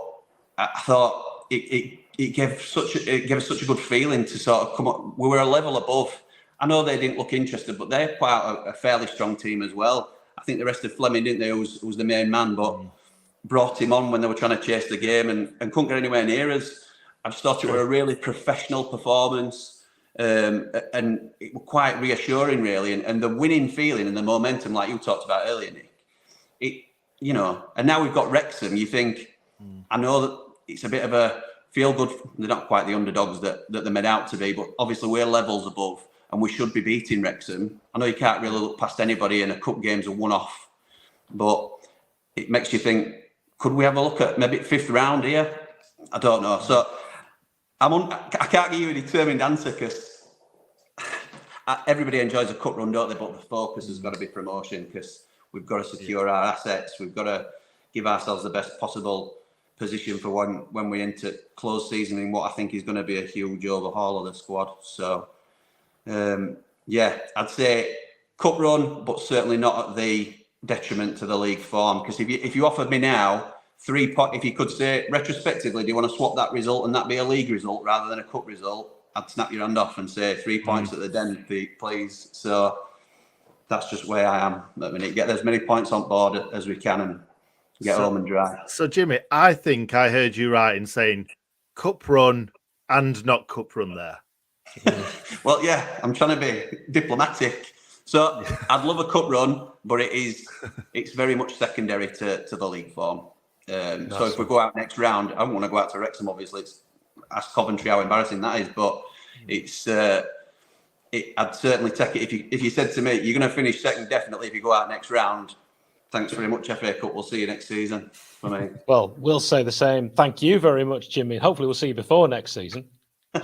I thought it gave us such a good feeling to sort of come up. We were a level above. I know they didn't look interested, but they're quite a fairly strong team as well. I think the rest of Fleming, didn't they, who was the main man, but brought him on when they were trying to chase the game and couldn't get anywhere near us. I just thought it was a really professional performance, and it was quite reassuring, really. And the winning feeling and the momentum, like you talked about earlier, Nick, and now we've got Wrexham, you think, I know that it's a bit of a feel-good, they're not quite the underdogs that they're made out to be, but obviously we're levels above, and we should be beating Wrexham. I know you can't really look past anybody, and a cup game's a one-off, but it makes you think, could we have a look at maybe fifth round here? I don't know. So I can't give you a determined answer, because everybody enjoys a cup run, don't they? But the focus has got to be promotion, because we've got to secure our assets. We've got to give ourselves the best possible position for when we enter close season in what I think is going to be a huge overhaul of the squad. So, I'd say cup run, but certainly not at the detriment to the league form. Because if you offered me now 3 points, if you could say retrospectively, do you want to swap that result and that be a league result rather than a cup result? I'd snap your hand off and say 3 points at the Den, please. So that's just where I am at the minute. Get as many points on board as we can and get home and dry. So Jimmy, I think I heard you right in saying cup run and not cup run there. Well, yeah, I'm trying to be diplomatic. So I'd love a cup run, but it's very much secondary to the league form. So if we go out next round, I don't want to go out to Wrexham, obviously. Ask Coventry how embarrassing that is, but it's I'd certainly take it if you said to me, you're going to finish second definitely if you go out next round. Thanks very much, FA Cup. We'll see you next season. For me. Well, we'll say the same. Thank you very much, Jimmy. Hopefully we'll see you before next season.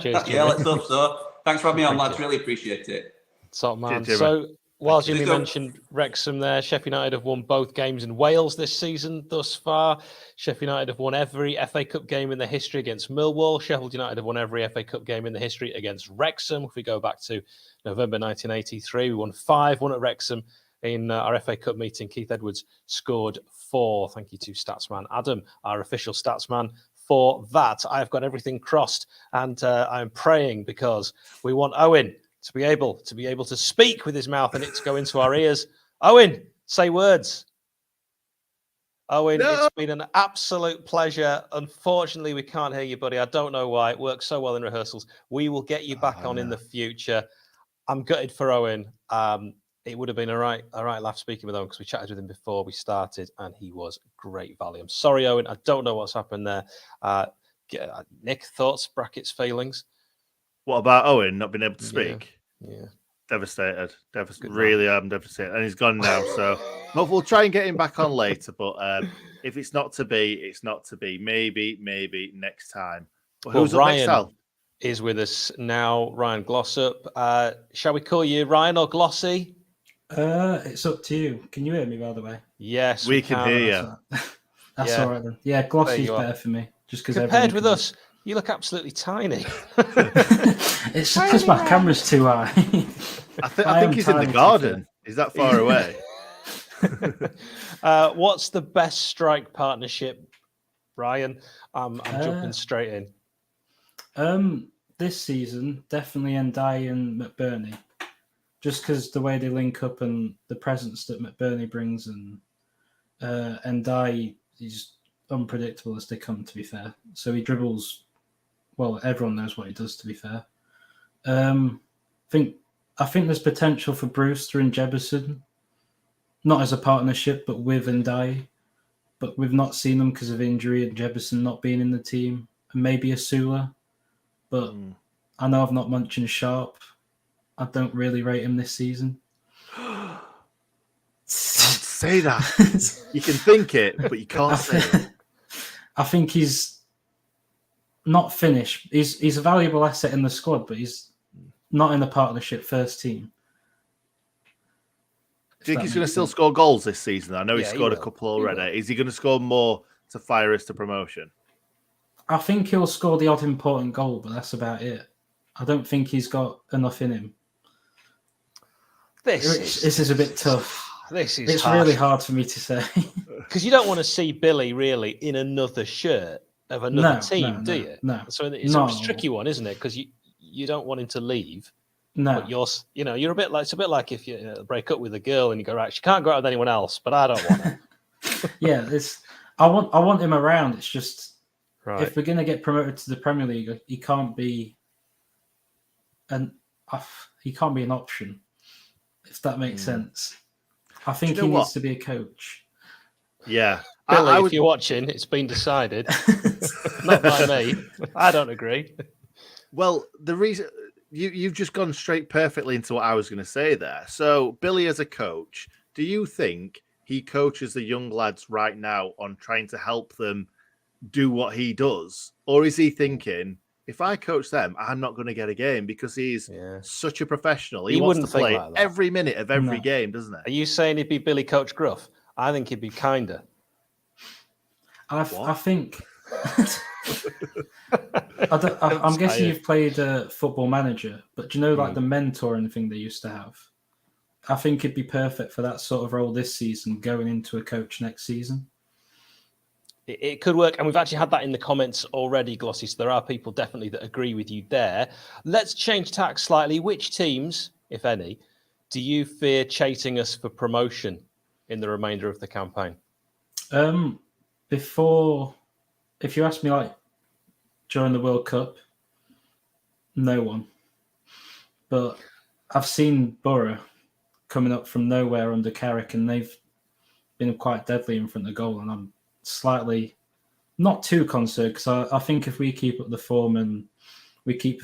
Cheers, Jimmy. Yeah, let's hope so. Thanks for having me on, lads. Really appreciate it. Top man. Cheers, So, while Jimmy Cheers, mentioned Wrexham there, Sheffield United have won both games in Wales this season thus far. Sheffield United have won every FA Cup game in their history against Millwall. Sheffield United have won every FA Cup game in the history against Wrexham. If we go back to November 1983, we won 5-1 at Wrexham. In our FA Cup meeting, Keith Edwards scored 4. Thank you to Statsman Adam, our official Statsman, for that. I've got everything crossed, and I'm praying because we want Owen to be able to speak with his mouth and it to go into our ears. Owen, say words. Owen, It's been an absolute pleasure. Unfortunately, we can't hear you, buddy. I don't know why. It works so well in rehearsals. We will get you back on in the future. I'm gutted for Owen. It would have been a right laugh speaking with Owen because we chatted with him before we started and he was great value. I'm sorry, Owen. I don't know what's happened there. Nick, thoughts, brackets, feelings? What about Owen not being able to speak? Yeah. Devastated. Really, I'm devastated. And he's gone now. So we'll try and get him back on later. But if it's not to be, it's not to be. Maybe next time. Well, who's up next, Al? Is with us now, Ryan Glossop. Shall we call you Ryan or Glossy? It's up to you. Can you hear me, by the way? Yes, we can hear you. That's all right then. Yeah, Glossy's better for me. Just because compared with us, you look absolutely tiny. It's because my camera's too high. I think he's in the garden. Is that far away? What's the best strike partnership, Ryan? I'm jumping straight in. This season, definitely Ndiaye and McBurney. Just because the way they link up and the presence that McBurney brings, and Ndiaye is unpredictable as they come, to be fair. So he dribbles, well, everyone knows what he does, to be fair. I think there's potential for Brewster and Jebison, not as a partnership, but with Ndiaye. But we've not seen them because of injury and Jebison not being in the team. And maybe Asula. But I know I've not mentioned Sharp. I don't really rate him this season. Don't say that. You can think it, but you can't say it. I think he's not finished. He's a valuable asset in the squad, but he's not in the partnership first team. Do you think he's going to still score goals this season? I know he's scored a couple already. Is he going to score more to fire us to promotion? I think he'll score the odd important goal, but that's about it. I don't think he's got enough in him. This is a bit tough. It's harsh. Really hard for me to say. Because you don't want to see Billy really in another shirt of another team, do you? No. So it's a tricky one, isn't it? Because you don't want him to leave. No. But you're a bit like, it's a bit like if you break up with a girl and you go, right, she can't go out with anyone else, but I don't want her. Yeah, I want him around. It's just if we're going to get promoted to the Premier League, he can't be an option. If that makes sense. I think he needs to be a coach. Yeah. Billy, if you're watching, it's been decided. Not by me. I don't agree. Well, the reason you've just gone straight perfectly into what I was going to say there. So, Billy as a coach, do you think he coaches the young lads right now on trying to help them do what he does? Or is he thinking, if I coach them, I'm not going to get a game because he's such a professional. He wants to play like every minute of every game, doesn't he? Are you saying he'd be Billy Coach Gruff? I think he'd be kinder. I think... I'm guessing you've played Football Manager, but do you know like the mentoring thing they used to have? I think it'd be perfect for that sort of role this season, going into a coach next season. It could work, and we've actually had that in the comments already, Glossy, so there are people definitely that agree with you there. Let's change tack slightly. Which teams, if any, do you fear chasing us for promotion in the remainder of the campaign? If you ask me, like, during the World Cup, no one. But I've seen Borough coming up from nowhere under Carrick, and they've been quite deadly in front of goal, and I'm slightly not too concerned because I think if we keep up the form and we keep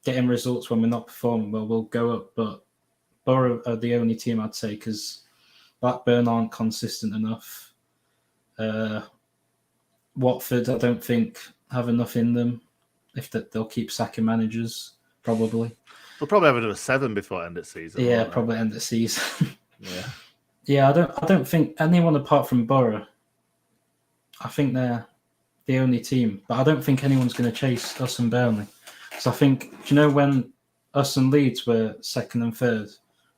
getting results when we're not performing well, we'll go up. But Borough are the only team I'd say, because Blackburn aren't consistent enough. Watford, I don't think, have enough in them. If they'll keep sacking managers, probably. They'll probably have another 7 before end of season. Yeah, probably end of season. Yeah. Yeah, I don't think anyone apart from Borough. I think they're the only team, but I don't think anyone's going to chase us and Burnley. So I think, do you know when us and Leeds were second and third,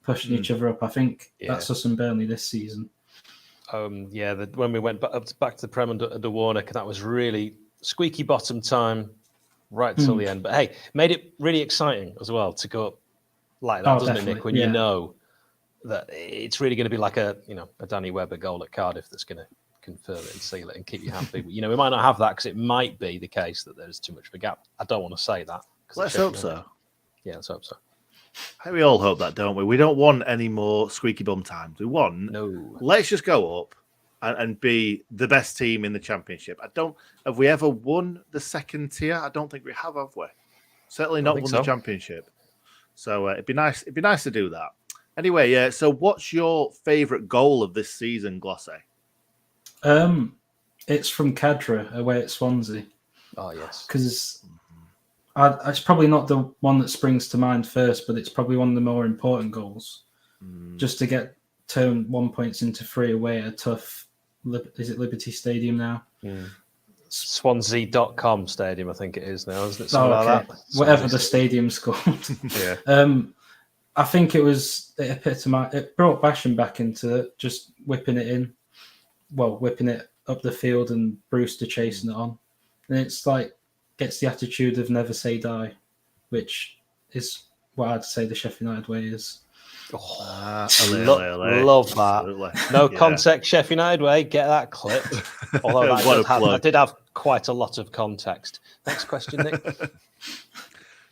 pushing each other up? I think that's us and Burnley this season. When we went back to the Prem under Warnock, that was really squeaky bottom time right till the end. But hey, made it really exciting as well to go up like that, doesn't it, Nick? When you know that it's really going to be like a Danny Webber goal at Cardiff that's going to confirm it and seal it and keep you happy. But, we might not have that because it might be the case that there's too much of a gap. I don't want to say that. Let's hope so. Yeah, let's hope so. We all hope that, don't we? We don't want any more squeaky bum times. We want, let's just go up and be the best team in the Championship. Have we ever won the second tier? I don't think we have we? Certainly not won the Championship. So it'd be nice to do that. Anyway, so what's your favourite goal of this season, Glossy? It's from Cadra away at Swansea. Oh, yes. Because it's probably not the one that springs to mind first, but it's probably one of the more important goals. Just to turn 1 point into 3 away at a tough, is it Liberty Stadium now? Swansea.com stadium, I think it is now, isn't it? Something like that. Whatever the stadium's called. Yeah. I think it brought Basham back into just whipping it up the field and Brewster chasing it on. And it's like, gets the attitude of never say die, which is what I'd say the Sheffield United way is. Love that. Absolutely. No context, Sheffield United way. Get that clip. Although that did have quite a lot of context. Next question, Nick.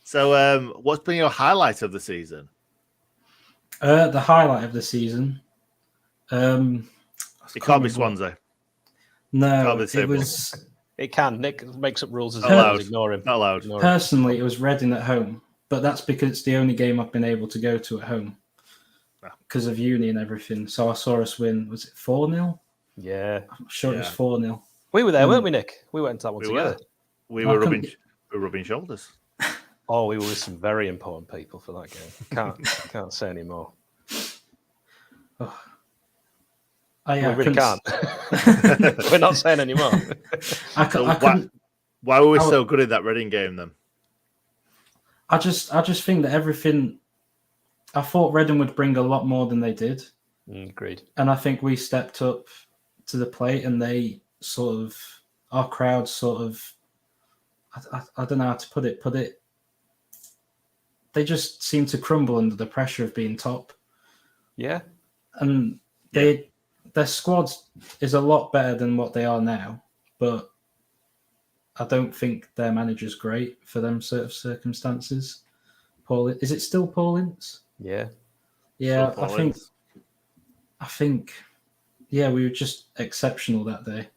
So, what's been your highlight of the season? The highlight of the season. It can't be Swansea. No, it was. It can. Nick makes up rules as well. Ignore him. Not allowed. Personally, it was Reading at home, but that's because it's the only game I've been able to go to at home because of uni and everything. So I saw us win. Was it 4-0? Yeah, I'm sure it was 4-0. We were there, weren't we, Nick? We went to that one together. We were rubbing shoulders. Oh, we were with some very important people for that game. Can't say any more. We really can't. We're not saying anymore. Why were we so good at that Reading game then? I just think that everything. I thought Reading would bring a lot more than they did. Agreed. And I think we stepped up to the plate, and they our crowd I don't know how to put it. They just seem to crumble under the pressure of being top. Yeah. And their squad is a lot better than what they are now, but I don't think their manager's great for them sort of circumstances. Is it still Paul Ince? Yeah. Yeah, I think we were just exceptional that day.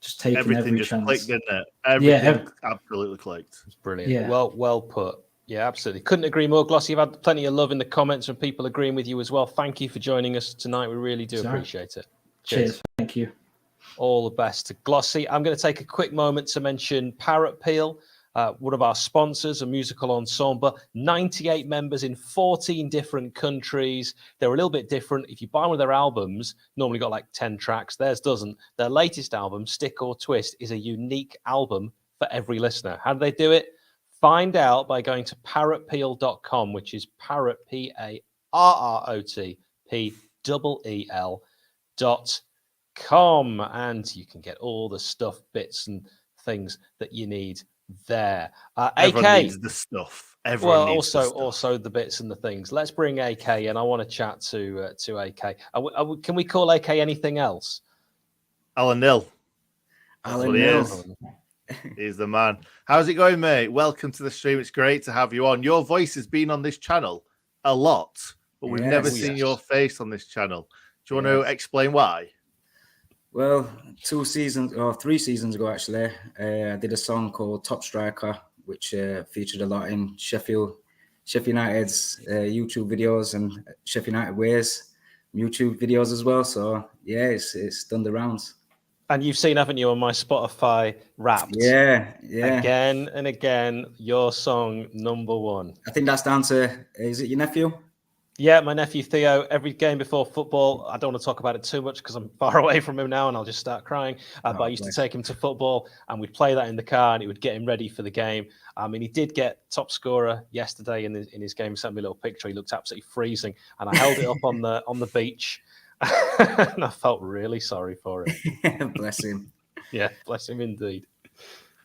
Just taking every chance. Clicked, didn't it? Everything absolutely clicked. It's brilliant. Yeah. Well put. Yeah, absolutely. Couldn't agree more, Glossy. You've had plenty of love in the comments and people agreeing with you as well. Thank you for joining us tonight. We really do appreciate it. Cheers. Thank you. All the best to Glossy. I'm going to take a quick moment to mention Parrot Peel, one of our sponsors, a musical ensemble. 98 members in 14 different countries. They're a little bit different. If you buy one of their albums, normally got like 10 tracks. Theirs doesn't. Their latest album, Stick or Twist, is a unique album for every listener. How do they do it? Find out by going to parrotpeel.com, which is parrot, PARROTPEEL.com. And you can get all the stuff, bits and things that you need there. Everyone AK needs the stuff. Everyone needs the stuff. Also the bits and the things. Let's bring AK in. I want to chat to AK. Can we call AK anything else? Alan Nil. Alan Nil. He's the man. How's it going, mate? Welcome to the stream. It's great to have you on. Your voice has been on this channel a lot, but we've never seen your face on this channel. Do you want to explain why? Well, 3 seasons ago, actually, I did a song called Top Striker which featured a lot in Sheffield United's YouTube videos and Sheffield United Ways YouTube videos as well. So yeah, it's done the rounds. And you've seen, haven't you, on my Spotify Wrapped? Yeah. Again and again, your song #1. I think that's down to, is it your nephew? Yeah, my nephew Theo. Every game before football, I don't want to talk about it too much because I'm far away from him now and I'll just start crying. But I used to take him to football and we'd play that in the car and it would get him ready for the game. I mean, he did get top scorer yesterday in his game. He sent me a little picture. He looked absolutely freezing, and I held it up on the beach. And I felt really sorry for him. Bless him. Yeah, bless him indeed.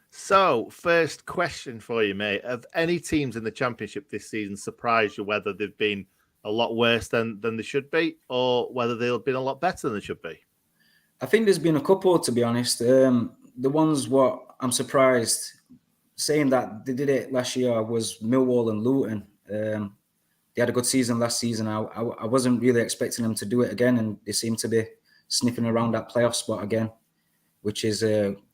So, first question for you, mate. Have any teams in the Championship this season surprised you, whether they've been a lot worse than they should be, or whether they've been a lot better than they should be? I think there's been a couple, to be honest. The ones what I'm surprised, saying that they did it last year, was Millwall and Luton. They had a good season last season. I wasn't really expecting them to do it again, and they seem to be sniffing around that playoff spot again, which is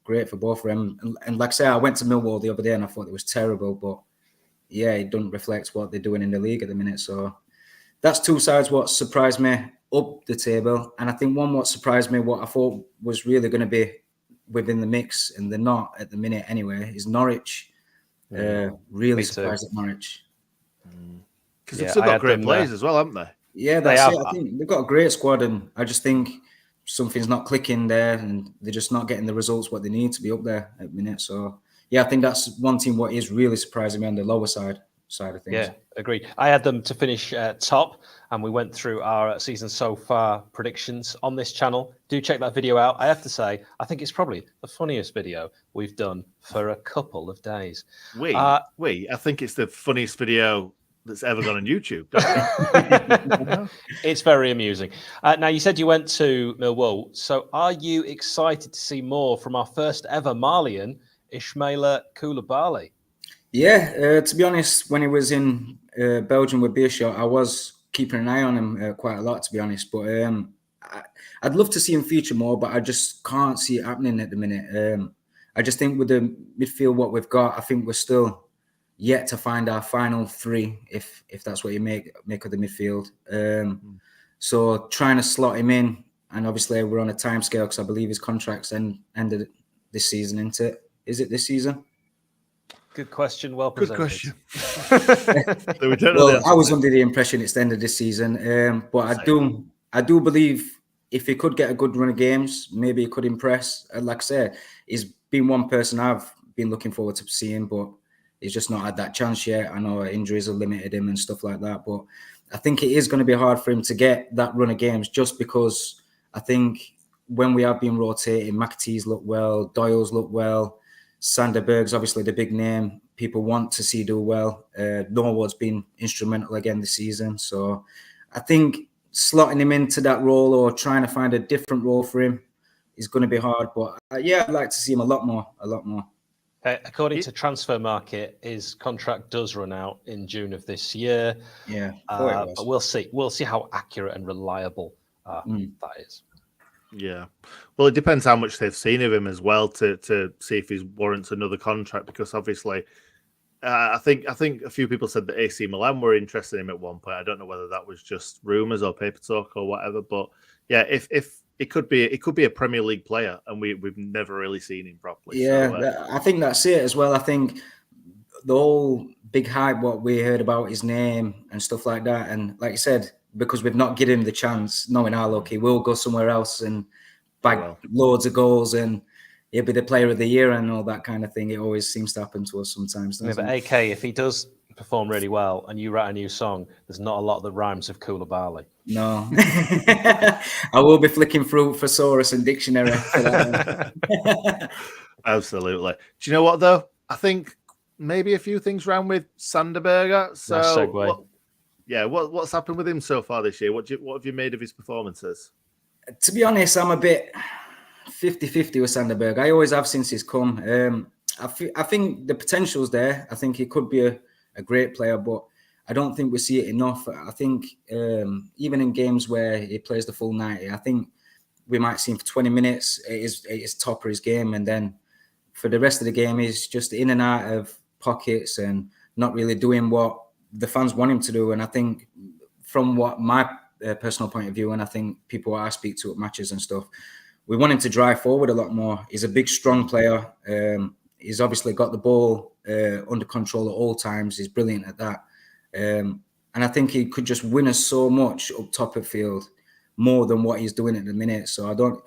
great for both of them. And like I say, I went to Millwall the other day and I thought it was terrible, but yeah, it doesn't reflect what they're doing in the league at the minute. So that's two sides what surprised me up the table. And I think one what surprised me, what I thought was really going to be within the mix, and they're not at the minute anyway, is Norwich. Really surprised at Norwich. Because they've still got great players as well, haven't they? Yeah, that's it. I think they've got a great squad, and I just think something's not clicking there, and they're just not getting the results what they need to be up there at the minute. So yeah, I think that's one team what is really surprising me on the lower side of things. Yeah, agreed. I had them to finish top, and we went through our season so far predictions on this channel. Do check that video out. I have to say, I think it's probably the funniest video we've done for a couple of days. I think it's the funniest video that's ever gone on YouTube. It's very amusing. Now, you said you went to Millwall. So are you excited to see more from our first ever Malian, Ismaila Koulibaly? Yeah, to be honest, when he was in Belgium with Beerschot, I was keeping an eye on him quite a lot, to be honest. But I'd love to see him feature more, but I just can't see it happening at the minute. I just think with the midfield what we've got, I think we're still yet to find our final three, if that's what you make of the midfield. So trying to slot him in, and obviously we're on a timescale because I believe his contract's ended this season, isn't it? Is it this season? Good question. Well presented. Good question. Well, I was under the impression it's the end of this season, but I do believe if he could get a good run of games, maybe he could impress. Like I said, he's been one person I've been looking forward to seeing, but he's just not had that chance yet. I know injuries have limited him and stuff like that, but I think it is going to be hard for him to get that run of games, just because I think when we have been rotating, McAtee's look well, Doyle's look well, Sander Berg's obviously the big name people want to see do well. Norwood's been instrumental again this season. So I think slotting him into that role or trying to find a different role for him is going to be hard. But yeah, I'd like to see him a lot more. According to Transfer Market, his contract does run out in June of this year. Yeah, but we'll see. We'll see how accurate and reliable that is. Yeah, well, it depends how much they've seen of him as well to see if he warrants another contract. Because obviously, I think a few people said that AC Milan were interested in him at one point. I don't know whether that was just rumours or paper talk or whatever. But yeah, if it could be a Premier League player, and we've never really seen him properly. Yeah, so, I think that's it as well. I think the whole big hype, what we heard about his name and stuff like that, and like you said, because we've not given him the chance, knowing our luck, he will go somewhere else and bag loads of goals, and he'll be the player of the year and all that kind of thing. It always seems to happen to us sometimes. Yeah, but AK, if he does perform really well and you write a new song, there's not a lot that rhymes with Koulibaly. No. I will be flicking through thesaurus and dictionary for that. Absolutely. Do you know what, though? I think maybe a few things round with Sanderberger. So, nice segue. What's happened with him so far this year? What have you made of his performances? To be honest, I'm a bit 50-50 with Sanderberg. I always have since he's come. I think the potential's there. I think he could be a great player, but I don't think we see it enough. I think even in games where he plays the full 90, I think we might see him for 20 minutes. It is top of his game, and then for the rest of the game, he's just in and out of pockets and not really doing what the fans want him to do. And I think from what my personal point of view, and I think people I speak to at matches and stuff, we want him to drive forward a lot more. He's a big, strong player. He's obviously got the ball under control at all times. He's brilliant at that. And I think he could just win us so much up top of field, more than what he's doing at the minute. So I don't.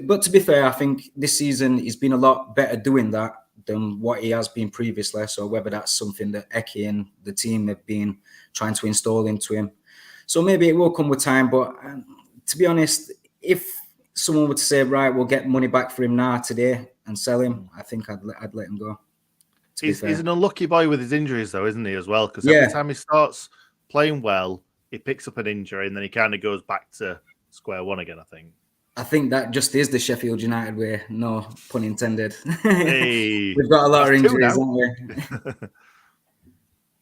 But to be fair, I think this season he's been a lot better doing that than what he has been previously. So whether that's something that Eki and the team have been trying to install into him. So maybe it will come with time. But to be honest, if someone were to say, right, we'll get money back for him now today and sell him, I think I'd let him go. He's an unlucky boy with his injuries, though, isn't he, as well? Because every time he starts playing well, he picks up an injury and then he kind of goes back to square one again, I think. That just is the Sheffield United way. No pun intended. Hey, we've got a lot of injuries, haven't we?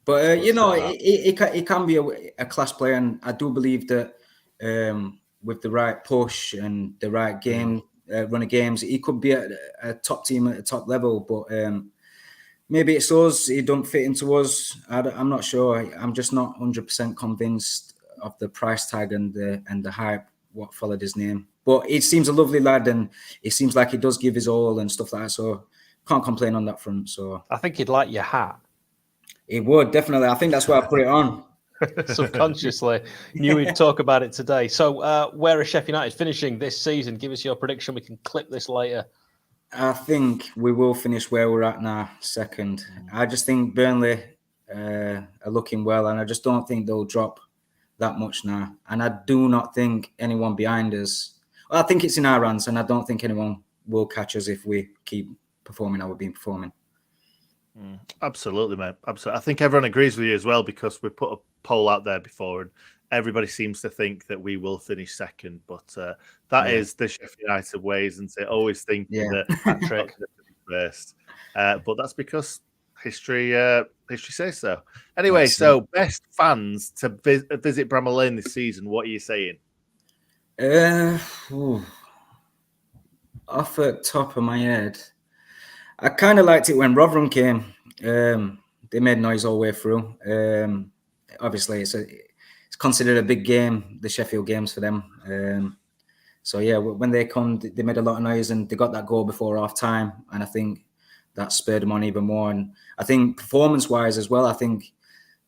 But, he can be a class player. And I do believe that with the right push and the right game, run of games, he could be at a top team at a top level. But maybe it's us. He don't fit into us. I'm not sure. I'm just not 100% convinced of the price tag and the hype, what followed his name. But he seems a lovely lad, and it seems like he does give his all and stuff like that. So can't complain on that front. So I think he'd like your hat. He would, definitely. I think that's why I put it on. Subconsciously. Knew we'd talk about it today. So where are Sheffield United finishing this season? Give us your prediction. We can clip this later. I think we will finish where we're at now, second. I just think Burnley are looking well, and I just don't think they'll drop that much now. And I do not think anyone behind us. Well, I think it's in our hands, and I don't think anyone will catch us if we keep performing how we've been performing. Absolutely, mate. Absolutely. I think everyone agrees with you as well, because we put a poll out there before and everybody seems to think that we will finish second. But that is the Sheffield United ways, and so always thinking that Patrick first. But that's because history says so. Anyway, so best fans to visit Bramall Lane this season. What are you saying? Off the top of my head, I kind of liked it when Rotherham came. They made noise all the way through. Obviously, it's considered a big game, the Sheffield games for them. So yeah, when they come, they made a lot of noise and they got that goal before half time, and I think that spurred them on even more. And I think performance-wise as well, I think,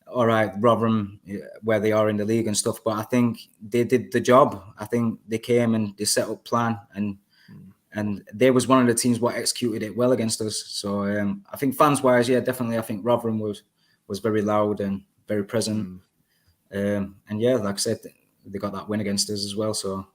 all right, Rotherham, where they are in the league and stuff, but I think they did the job. I think they came and they set up plan, and they was one of the teams what executed it well against us. So I think fans-wise, yeah, definitely, I think Rotherham was very loud and very present. And yeah, like I said, they got that win against us as well. So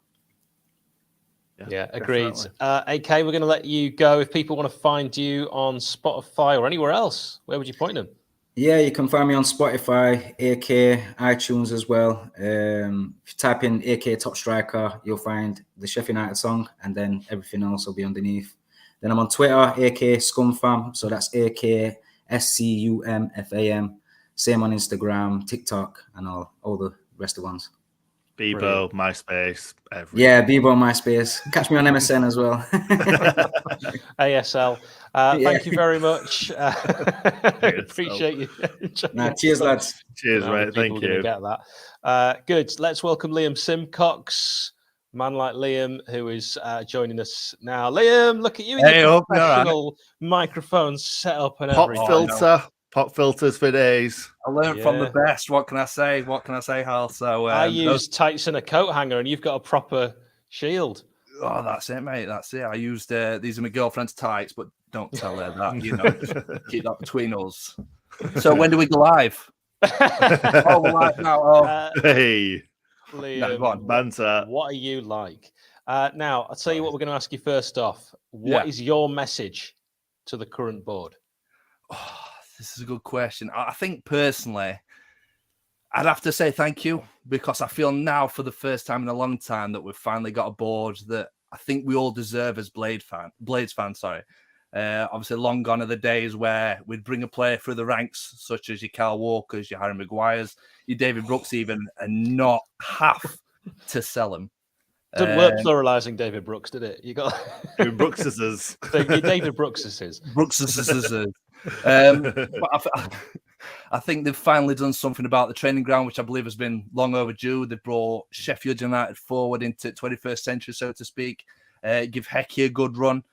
yeah, agreed. AK, we're going to let you go. If people want to find you on Spotify or anywhere else, where would you point them? Yeah, you can find me on Spotify, AK, iTunes as well. If you type in AK Top Striker, you'll find the Sheffield United song, and then everything else will be underneath. Then I'm on Twitter, AK Scumfam. So that's AK SCUMFAM. Same on Instagram, TikTok, and all the rest of the ones. Bebo, MySpace, everything. Yeah, Bebo, MySpace. Catch me on MSN as well. ASL. Thank you very much. Appreciate you. Cheers, lads. Cheers, mate. Thank you. Get that. Good. Let's welcome Liam Simcox, man like Liam, who is joining us now. Liam, look at you in your professional microphone set up and everything. Pop filters for days. I learned from the best. What can I say? Hal? So I use tights and a coat hanger, and you've got a proper shield. Oh, that's it, mate. That's it. I used these are my girlfriend's tights, but don't tell her that. You know, keep that between us. So when do we go live? Oh, we're live now. Hey, Liam, go on. Banter. What are you like? Now, I'll tell you what we're going to ask you first off. What is your message to the current board? Oh, this is a good question. I think personally, I'd have to say thank you, because I feel now for the first time in a long time that we've finally got a board that I think we all deserve as Blades fans. Obviously, long gone are the days where we'd bring a player through the ranks, such as your Kyle Walkers, your Harry Maguires, your David Brooks even, and not have to sell them. Didn't work pluralizing David Brooks, did it? You got Brookses. David Brooks's. Brooks's. But I think they've finally done something about the training ground, which I believe has been long overdue. They brought Sheffield United forward into 21st century, so to speak. Give Hecky a good run,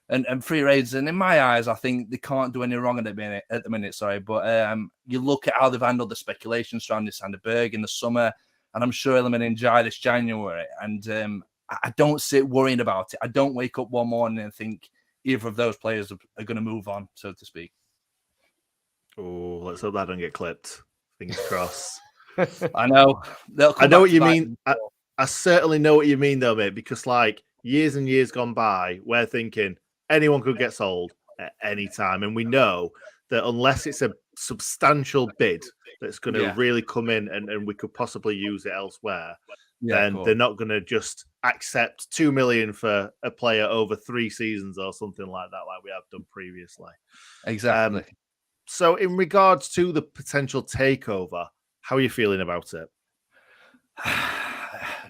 and free raids. And in my eyes, I think they can't do any wrong at the minute. Sorry, but you look at how they've handled the speculation surrounding Sander Berg in the summer, and I'm sure he'll Njai this January. And I don't sit worrying about it. I don't wake up one morning and think either of those players are going to move on, so to speak. Oh, let's hope that don't get clipped. Fingers crossed. I know. I know what you mean. I certainly know what you mean, though, mate, because like years and years gone by, we're thinking anyone could get sold at any time. And we know that unless it's a substantial bid that's going to really come in and we could possibly use it elsewhere, then they're not going to just accept 2 million for a player over 3 seasons or something like that, like we have done previously. Exactly. So in regards to the potential takeover, how are you feeling about it?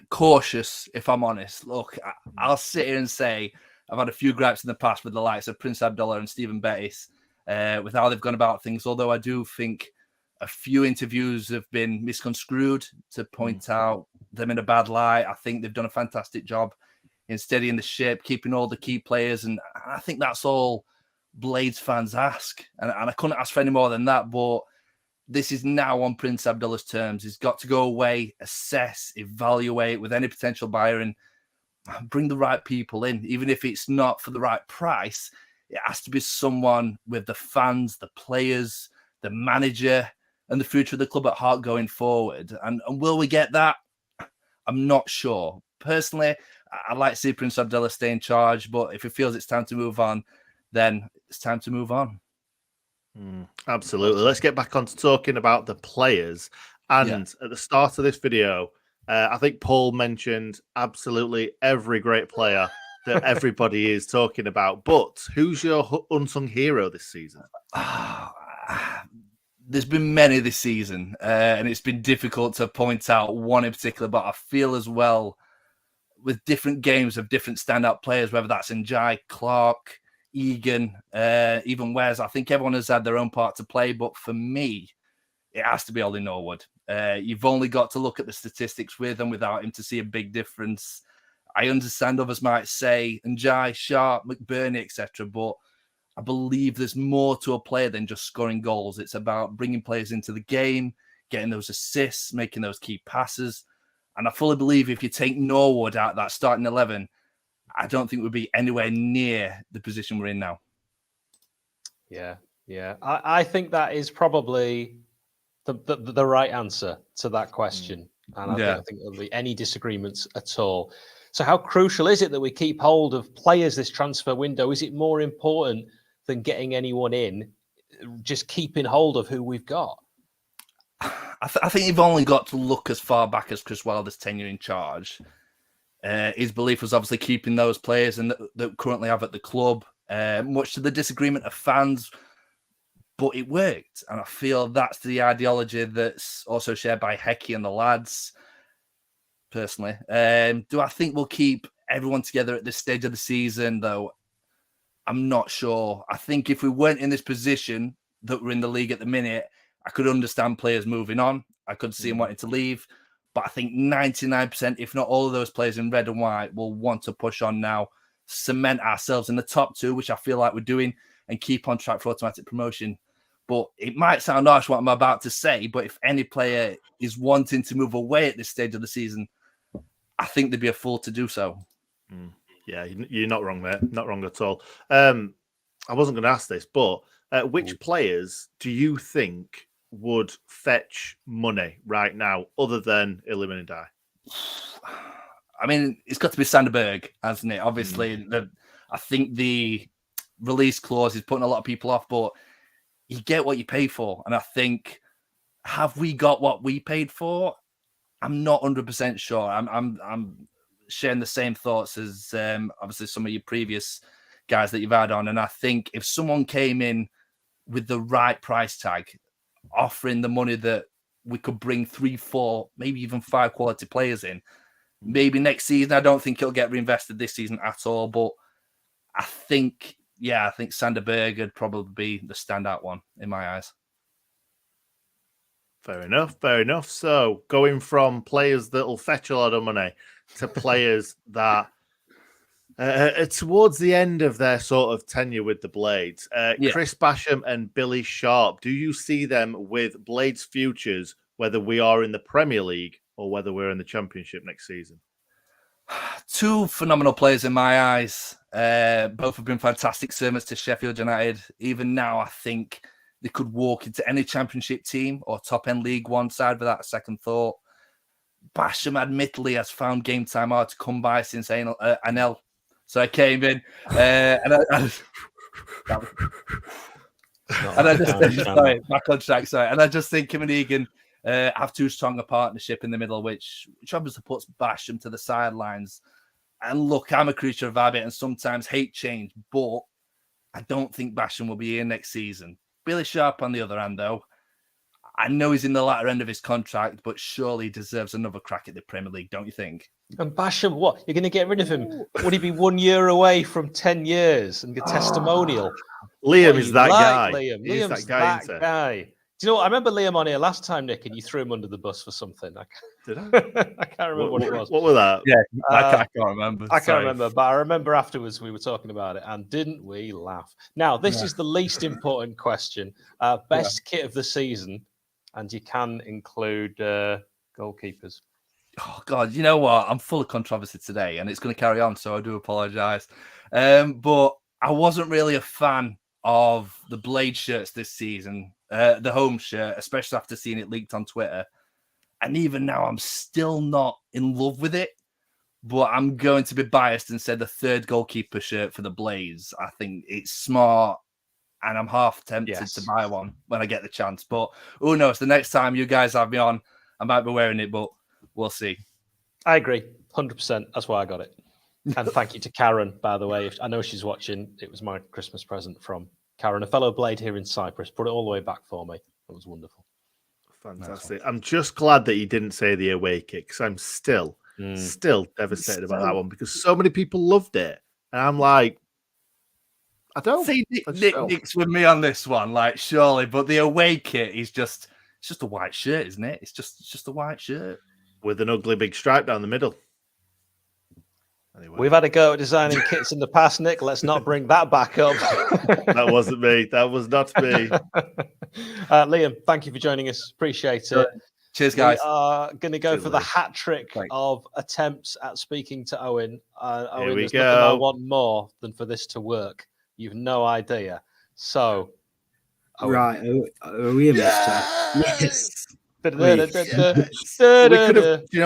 Cautious, if I'm honest. Look, I'll sit here and say I've had a few gripes in the past with the likes of Prince Abdullah and Stephen Bettis with how they've gone about things, although I do think a few interviews have been misconstrued to point out them in a bad light. I think they've done a fantastic job in steadying the ship, keeping all the key players, and I think that's all Blades fans ask, and I couldn't ask for any more than that. But this is now on Prince Abdullah's terms. He's got to go away, assess, evaluate with any potential buyer, and bring the right people in. Even if it's not for the right price, it has to be someone with the fans, the players, the manager, and the future of the club at heart going forward. And will we get that? I'm not sure. Personally, I'd like to see Prince Abdullah stay in charge, but if he feels it's time to move on, then it's time to move on. Absolutely. Let's get back on to talking about the players. And at the start of this video, I think Paul mentioned absolutely every great player that everybody is talking about. But who's your unsung hero this season? There's been many this season, and it's been difficult to point out one in particular, but I feel as well with different games of different standout players, whether that's Njai, Clark, Egan, even Wes. I think everyone has had their own part to play, but for me, it has to be Ollie Norwood. You've only got to look at the statistics with and without him to see a big difference. I understand others might say Njai, Sharp, McBurney, etc., but I believe there's more to a player than just scoring goals. It's about bringing players into the game, getting those assists, making those key passes. And I fully believe if you take Norwood out of that starting 11, I don't think we'll be anywhere near the position we're in now. Yeah. I think that is probably the right answer to that question. And I don't think there'll be any disagreements at all. So how crucial is it that we keep hold of players this transfer window? Is it more important than getting anyone in, just keeping hold of who we've got? I think you've only got to look as far back as Chris Wilder's tenure in charge. His belief was obviously keeping those players and that currently have at the club, much to the disagreement of fans, but it worked. And I feel that's the ideology that's also shared by Hecky and the lads, personally. Do I think we'll keep everyone together at this stage of the season, though? I'm not sure. I think if we weren't in this position that we're in the league at the minute, I could understand players moving on. I could see them wanting to leave. But I think 99%, if not all of those players in red and white, will want to push on now, cement ourselves in the top 2, which I feel like we're doing, and keep on track for automatic promotion. But it might sound harsh what I'm about to say, but if any player is wanting to move away at this stage of the season, I think they'd be a fool to do so. Yeah, you're not wrong, mate. Not wrong at all. I wasn't going to ask this, but which players do you think would fetch money right now other than Iliman Ndiaye? I mean, it's got to be Sander Berg, hasn't it? Obviously, I think the release clause is putting a lot of people off, but you get what you pay for. And I think, have we got what we paid for? I'm not 100% sure. I'm sharing the same thoughts as obviously some of your previous guys that you've had on. And I think if someone came in with the right price tag, offering the money that we could bring 3, 4, maybe even 5 quality players in, maybe next season, I don't think it'll get reinvested this season at all, but I think yeah, I think Sander Berg would probably be the standout one in my eyes. Fair enough. Fair enough. So going from players that'll fetch a lot of money to players that towards the end of their sort of tenure with the Blades, Chris Basham and Billy Sharp, do you see them with Blades futures, whether we are in the Premier League or whether we're in the Championship next season? Two phenomenal players in my eyes. Both have been fantastic servants to Sheffield United. Even now, I think they could walk into any Championship team or top-end League One side without a second thought. Basham, admittedly, has found game time hard to come by since Anel. So I came in and I just think him and Egan have too strong a partnership in the middle, which obviously puts Basham to the sidelines. And look, I'm a creature of habit and sometimes hate change, but I don't think Basham will be here next season. Billy Sharp, on the other hand, though, I know he's in the latter end of his contract, but surely he deserves another crack at the Premier League, don't you think? And Basham, what? You're going to get rid of him? Would he be 1 year away from 10 years and get testimonial? Liam is that guy. Liam. He's Liam's that guy. Do you know what? I remember Liam on here last time, Nick, and you threw him under the bus for something. Did I? I can't remember what it was. What was that? Yeah, I can't remember. I can't remember, but I remember afterwards we were talking about it, and didn't we laugh? Now, this is the least important question. Best kit of the season, and you can include goalkeepers. Oh, God, you know what? I'm full of controversy today, and it's going to carry on, so I do apologise. But I wasn't really a fan of the Blade shirts this season, the home shirt, especially after seeing it leaked on Twitter. And even now, I'm still not in love with it. But I'm going to be biased and say the third goalkeeper shirt for the Blades. I think it's smart, and I'm half tempted to buy one when I get the chance. But who knows? The next time you guys have me on, I might be wearing it, but we'll see. I agree, 100%. That's why I got it. And thank you to Karen, by the way. I know she's watching. It was my Christmas present from Karen, a fellow Blade here in Cyprus. Put it all the way back for me. It was wonderful. Fantastic. I'm just glad that you didn't say the away kick, because I'm still devastated about that one, because so many people loved it. And I'm like, I don't. See, Nick's with me on this one, like, surely. But the away kit is it's just a white shirt, isn't it? It's just a white shirt. With an ugly big stripe down the middle. Anyway. We've had a go at designing kits in the past, Nick. Let's not bring that back up. That wasn't me. That was not me. Liam, thank you for joining us. Appreciate it. Cheers, guys. We are going to go for the hat trick of attempts at speaking to Owen. Owen, there's nothing I want more than for this to work. You've no idea. So, Owen. Right, are we in this chat? Yes. You know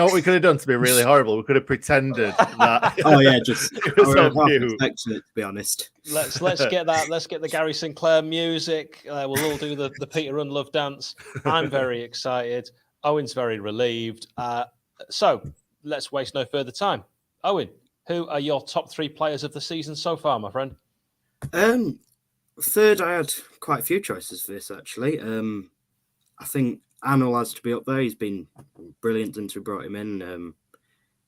what we could have done to be really horrible? We could have pretended that. Oh yeah, just it was on mute. To be honest. Let's get that. Let's get the Gary Sinclair music. We'll all do the Peter Unlove dance. I'm very excited. Owen's very relieved. So let's waste no further time. Owen, who are your top three players of the season so far, my friend? Third, I had quite a few choices for this actually. I think Anil has to be up there. He's been brilliant since we brought him in.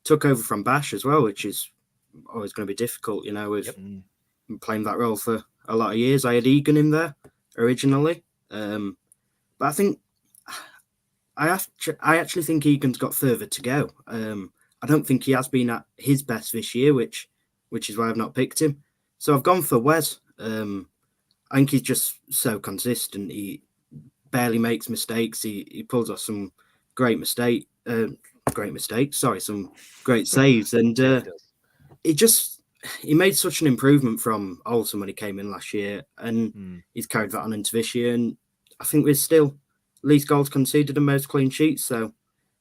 Took over from Bash as well, which is always going to be difficult, with playing that role for a lot of years. I had Egan in there originally. But I think I actually think Egan's got further to go. I don't think he has been at his best this year, which is why I've not picked him. So I've gone for Wes. I think he's just so consistent. He barely makes mistakes. He pulls off some great mistakes. Some great saves, and he made such an improvement from Olsen when he came in last year, and he's carried that on into this year. And I think we're still least goals conceded and most clean sheets, so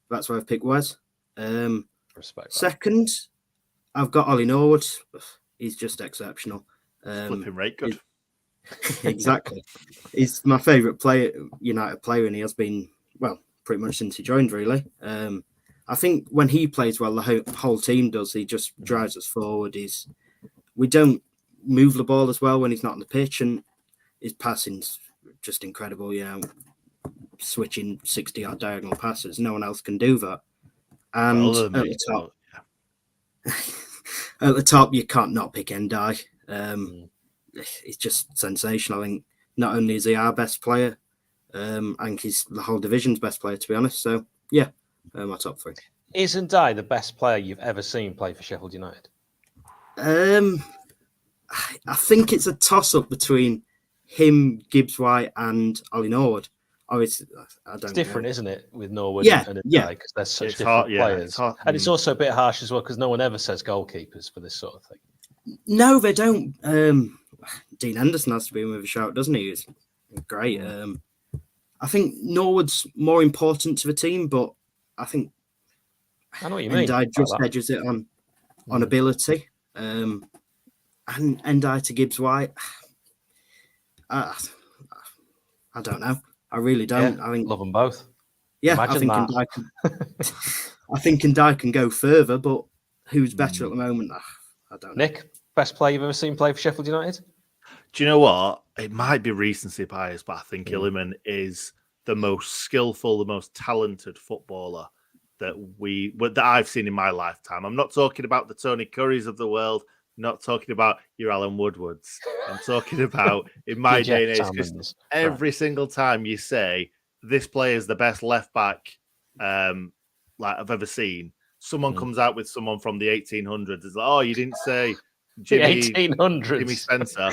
that's why I've picked Wes. Respect. Second, I've got Ollie Norwood. He's just exceptional. Flipping right good. Exactly. He's my favourite United player, and he has been, pretty much since he joined, really. I think when he plays well, the whole team does. He just drives us forward. We don't move the ball as well when he's not on the pitch, and his passing's just incredible, switching 60-yard diagonal passes. No one else can do that. And at the top, you can't not pick Ndai. he's just sensational. I think not only is he our best player, I think he's the whole division's best player, to be honest. So yeah, my top three. Is Ndiaye the best player you've ever seen play for Sheffield United? I think it's a toss-up between him, Gibbs White, and Ollie Norwood. Obviously, I don't It's different, know. isn't it, with Norwood Yeah, and yeah. because they're such It's different hard, yeah, players. it's hard. And it's also a bit harsh as well because no one ever says goalkeepers for this sort of thing. No, they don't. Dean Henderson has to be in with a shout, doesn't he? He's great. I think Norwood's more important to the team, but I think I know what you mean. Ndiaye just Like that. edges it on ability. And Ndiaye to Gibbs White. I don't know. I really don't. Yeah, I think love them both. yeah, Imagine I think that. Ndiaye can, I think Ndiaye can go further, but who's better at the moment? I don't know. Nick, best player you've ever seen play for Sheffield United? Do you know what? It might be recency bias, but I think Illiman is the most skillful, the most talented footballer that I've seen in my lifetime. I'm not talking about the Tony Currys of the world. I'm not talking about your Alan Woodwards. I'm talking about in my Your day and Jeff age. 'Cause Salmons. every single time you say this player is the best left back like I've ever seen, someone comes out with someone from the 1800s. It's like, oh, you didn't say The Jimmy 1800s. Jimmy Spencer.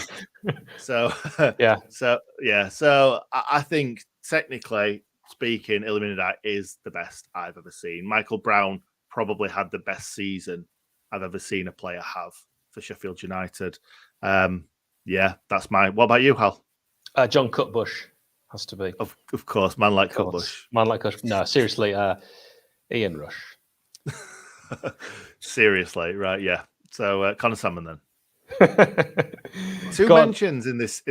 So Yeah. So I think technically speaking, Iliman Ndiaye is the best I've ever seen. Michael Brown probably had the best season I've ever seen a player have for Sheffield United. Yeah, that's my. What about you, Hal? John Cutbush has to be. Of course, man like Of course. Cutbush. Man like Cutbush. No, seriously, Ian Rush. Seriously, right? Yeah. So Connor Salmon then. Two Go on. mentions in this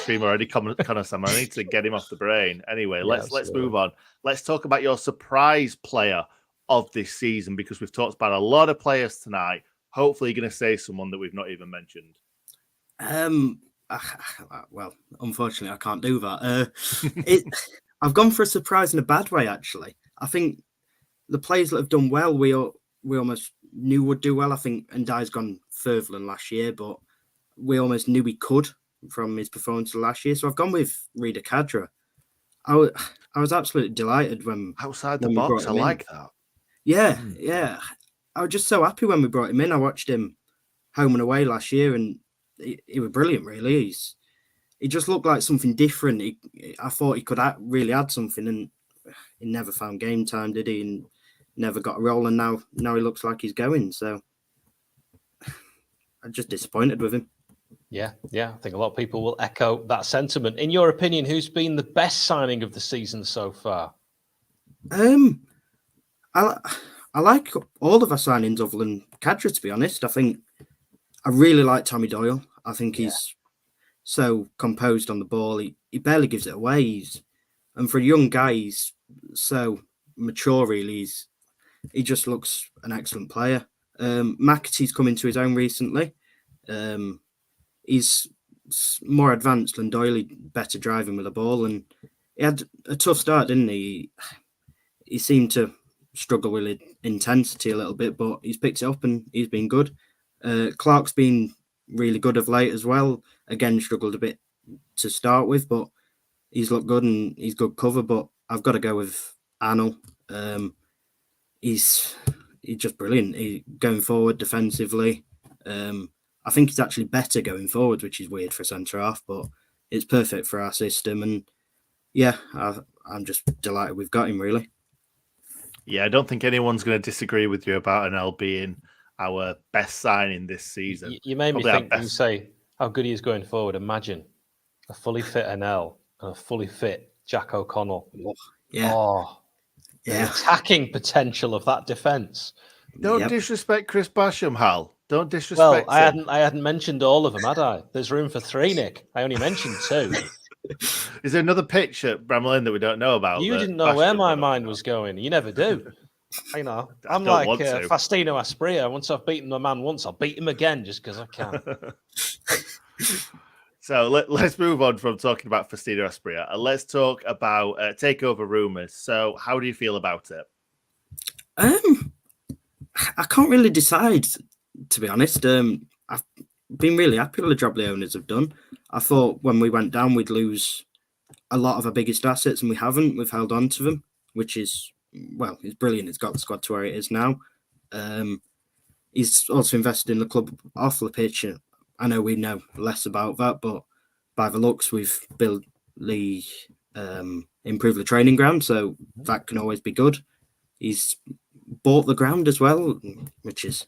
stream already. Connor Salmon. I need to get him off the brain. Anyway, Yeah, let's absolutely. move on. Let's talk about your surprise player of this season because we've talked about a lot of players tonight. Hopefully, you're going to say someone that we've not even mentioned. Well, unfortunately, I can't do that. I've gone for a surprise in a bad way, actually. I think the players that have done well, we almost knew would do well. I think Ndiaye's gone further than last year, but we almost knew he could from his performance last year. So I've gone with Rida Kadra. I was absolutely delighted when Outside the we box, brought I him in. like that. Yeah. I was just so happy when we brought him in. I watched him home and away last year, and he was brilliant. Really, he just looked like something different. I thought he could really add something, and he never found game time, did he? And never got a role, and now he looks like he's going. So I'm just disappointed with him. Yeah. I think a lot of people will echo that sentiment. In your opinion, who's been the best signing of the season so far? I like all of our signings other than Kadra, to be honest. I really like Tommy Doyle. I think he's so composed on the ball. He barely gives it away. And for a young guy, he's so mature, really. He just looks an excellent player. McAtee's come into his own recently. He's more advanced than Doyle, better driving with the ball. And he had a tough start, didn't he? He seemed to struggle with intensity a little bit, but he's picked it up and he's been good. Clark's been really good of late as well. Again, struggled a bit to start with, but he's looked good and he's good cover. But I've got to go with Arnold. He's just brilliant. Going forward defensively. I think he's actually better going forward, which is weird for centre half, but it's perfect for our system. And yeah, I'm just delighted we've got him, really. Yeah, I don't think anyone's going to disagree with you about Anel being our best signing this season. You made me Probably our think when you best. say how good he is going forward. Imagine a fully fit Anel and a fully fit Jack O'Connell. Yeah. Oh, the Yeah. attacking potential of that defence. Don't Yep. disrespect Chris Basham, Hal. Don't Well, disrespect him. I hadn't mentioned all of them, had I? There's room for 3, Nick. I only mentioned 2. Is there another pitch at Bramall Lane that we don't know about? You that didn't know where Basham my would mind know? was going. You never do. You know, I I'm don't like want to. Faustino Asprilla. Once I've beaten the man once, I'll beat him again just because I can. So let's move on from talking about Faustino Asprilla and let's talk about takeover rumours. So how do you feel about it? I can't really decide, to be honest. been really happy with the job the owners have done. I thought when we went down, we'd lose a lot of our biggest assets, and we haven't. We've held on to them, which is, well, it's brilliant. It's got the squad to where it is now. He's also invested in the club off the pitch. I know we know less about that, but by the looks, we've built the improved the training ground, so that can always be good. He's bought the ground as well, which is,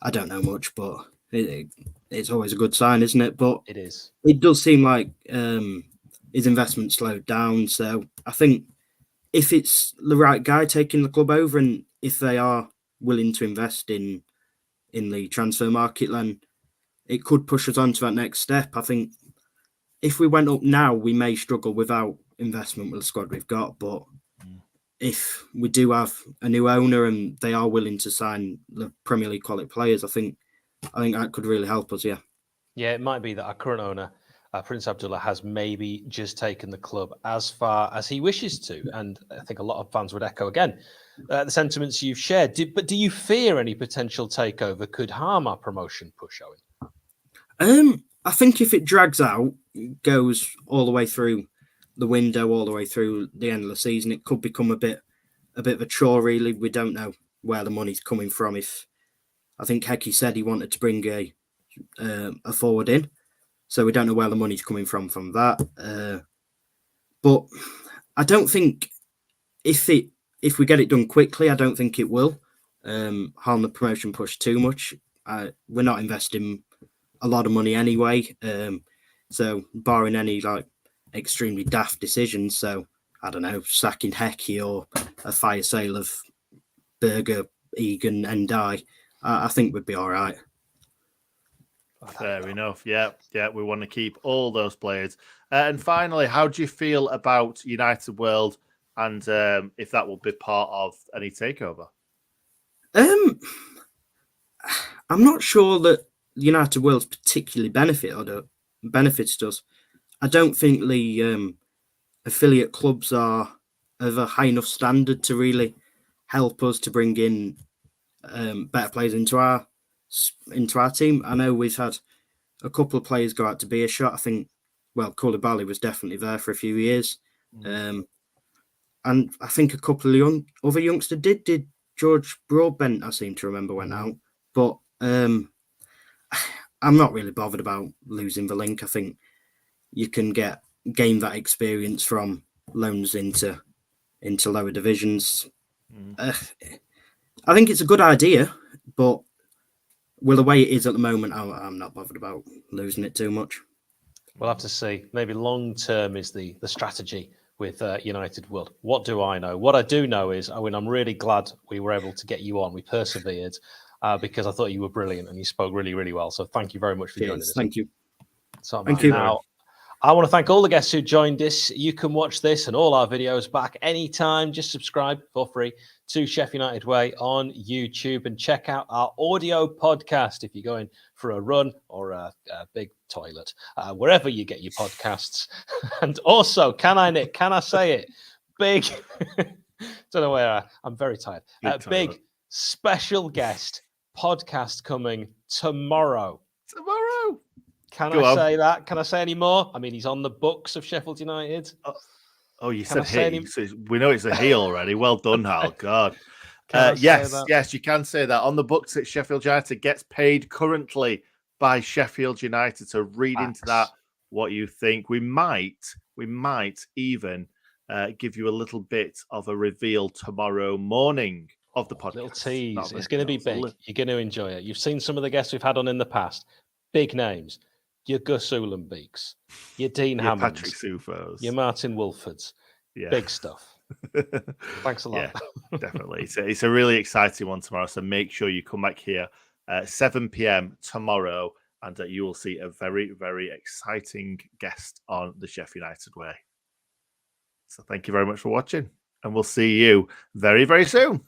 I don't know much, but it's always a good sign, isn't it? But It is. It does seem like his investment slowed down. So I think if it's the right guy taking the club over, and if they are willing to invest in the transfer market, then it could push us on to that next step. I think if we went up now, we may struggle without investment with the squad we've got. But if we do have a new owner and they are willing to sign the Premier League quality players, I think that could really help us. Yeah. Yeah, it might be that our current owner, Prince Abdullah, has maybe just taken the club as far as he wishes to. And I think a lot of fans would echo again the sentiments you've shared. But do you fear any potential takeover could harm our promotion push, Owen? I think if it drags out, goes all the way through the window, all the way through the end of the season, it could become a bit of a chore, really. We don't know where the money's coming from. If I think Hecky said he wanted to bring a forward in, so we don't know where the money's coming from that. But I don't think if we get it done quickly, I don't think it will harm the promotion push too much. We're not investing a lot of money anyway, so barring any like extremely daft decisions, so I don't know, sacking Hecky or a fire sale of Berger, Egan, and I think we'd be all right. Fair enough. Yeah, we want to keep all those players. And finally, how do you feel about United World, and if that will be part of any takeover? I'm not sure that United World's particularly benefits us. I don't think the affiliate clubs are of a high enough standard to really help us to bring in better players into our team. I know we've had a couple of players go out to be a shot. I think, well, Koulibaly was definitely there for a few years. And I think a couple of other youngsters did. George Broadbent, I seem to remember, went out. But I'm not really bothered about losing the link. I think you can gain that experience from loans into lower divisions. I think it's a good idea, but with the way it is at the moment, I'm not bothered about losing it too much. We'll have to see. Maybe long term is the strategy with United World. What do I know? What I do know is, Owen, I'm really glad we were able to get you on. We persevered because I thought you were brilliant and you spoke really, really well. So thank you very much for joining us. Thank you. So, thank you. Now, I want to thank all the guests who joined us. You can watch this and all our videos back anytime. Just subscribe for free to Sheff United Way on YouTube and check out our audio podcast if you're going for a run or a big toilet, wherever you get your podcasts. And also, can I say it? Big, don't know where I'm very tired. Big special guest podcast coming tomorrow. Can I say that? Can I say any more? I mean, he's on the books of Sheffield United. Oh, you said he. So we know it's a he already. Well done, Hal. God. Yes, you can say that. On the books at Sheffield United, gets paid currently by Sheffield United. So read into that what you think. We might even give you a little bit of a reveal tomorrow morning of the podcast. Little tease. It's going to be big. You're going to enjoy it. You've seen some of the guests we've had on in the past. Big names. Your Gus Uhlenbeeks, your Dean Hammonds, Patrick Sufos, your Martin Wolfords. Yeah. Big stuff. Thanks a lot. Yeah, definitely. It's a really exciting one tomorrow. So make sure you come back here at 7 p.m. tomorrow and you will see a very, very exciting guest on the Sheff United Way. So thank you very much for watching and we'll see you very, very soon.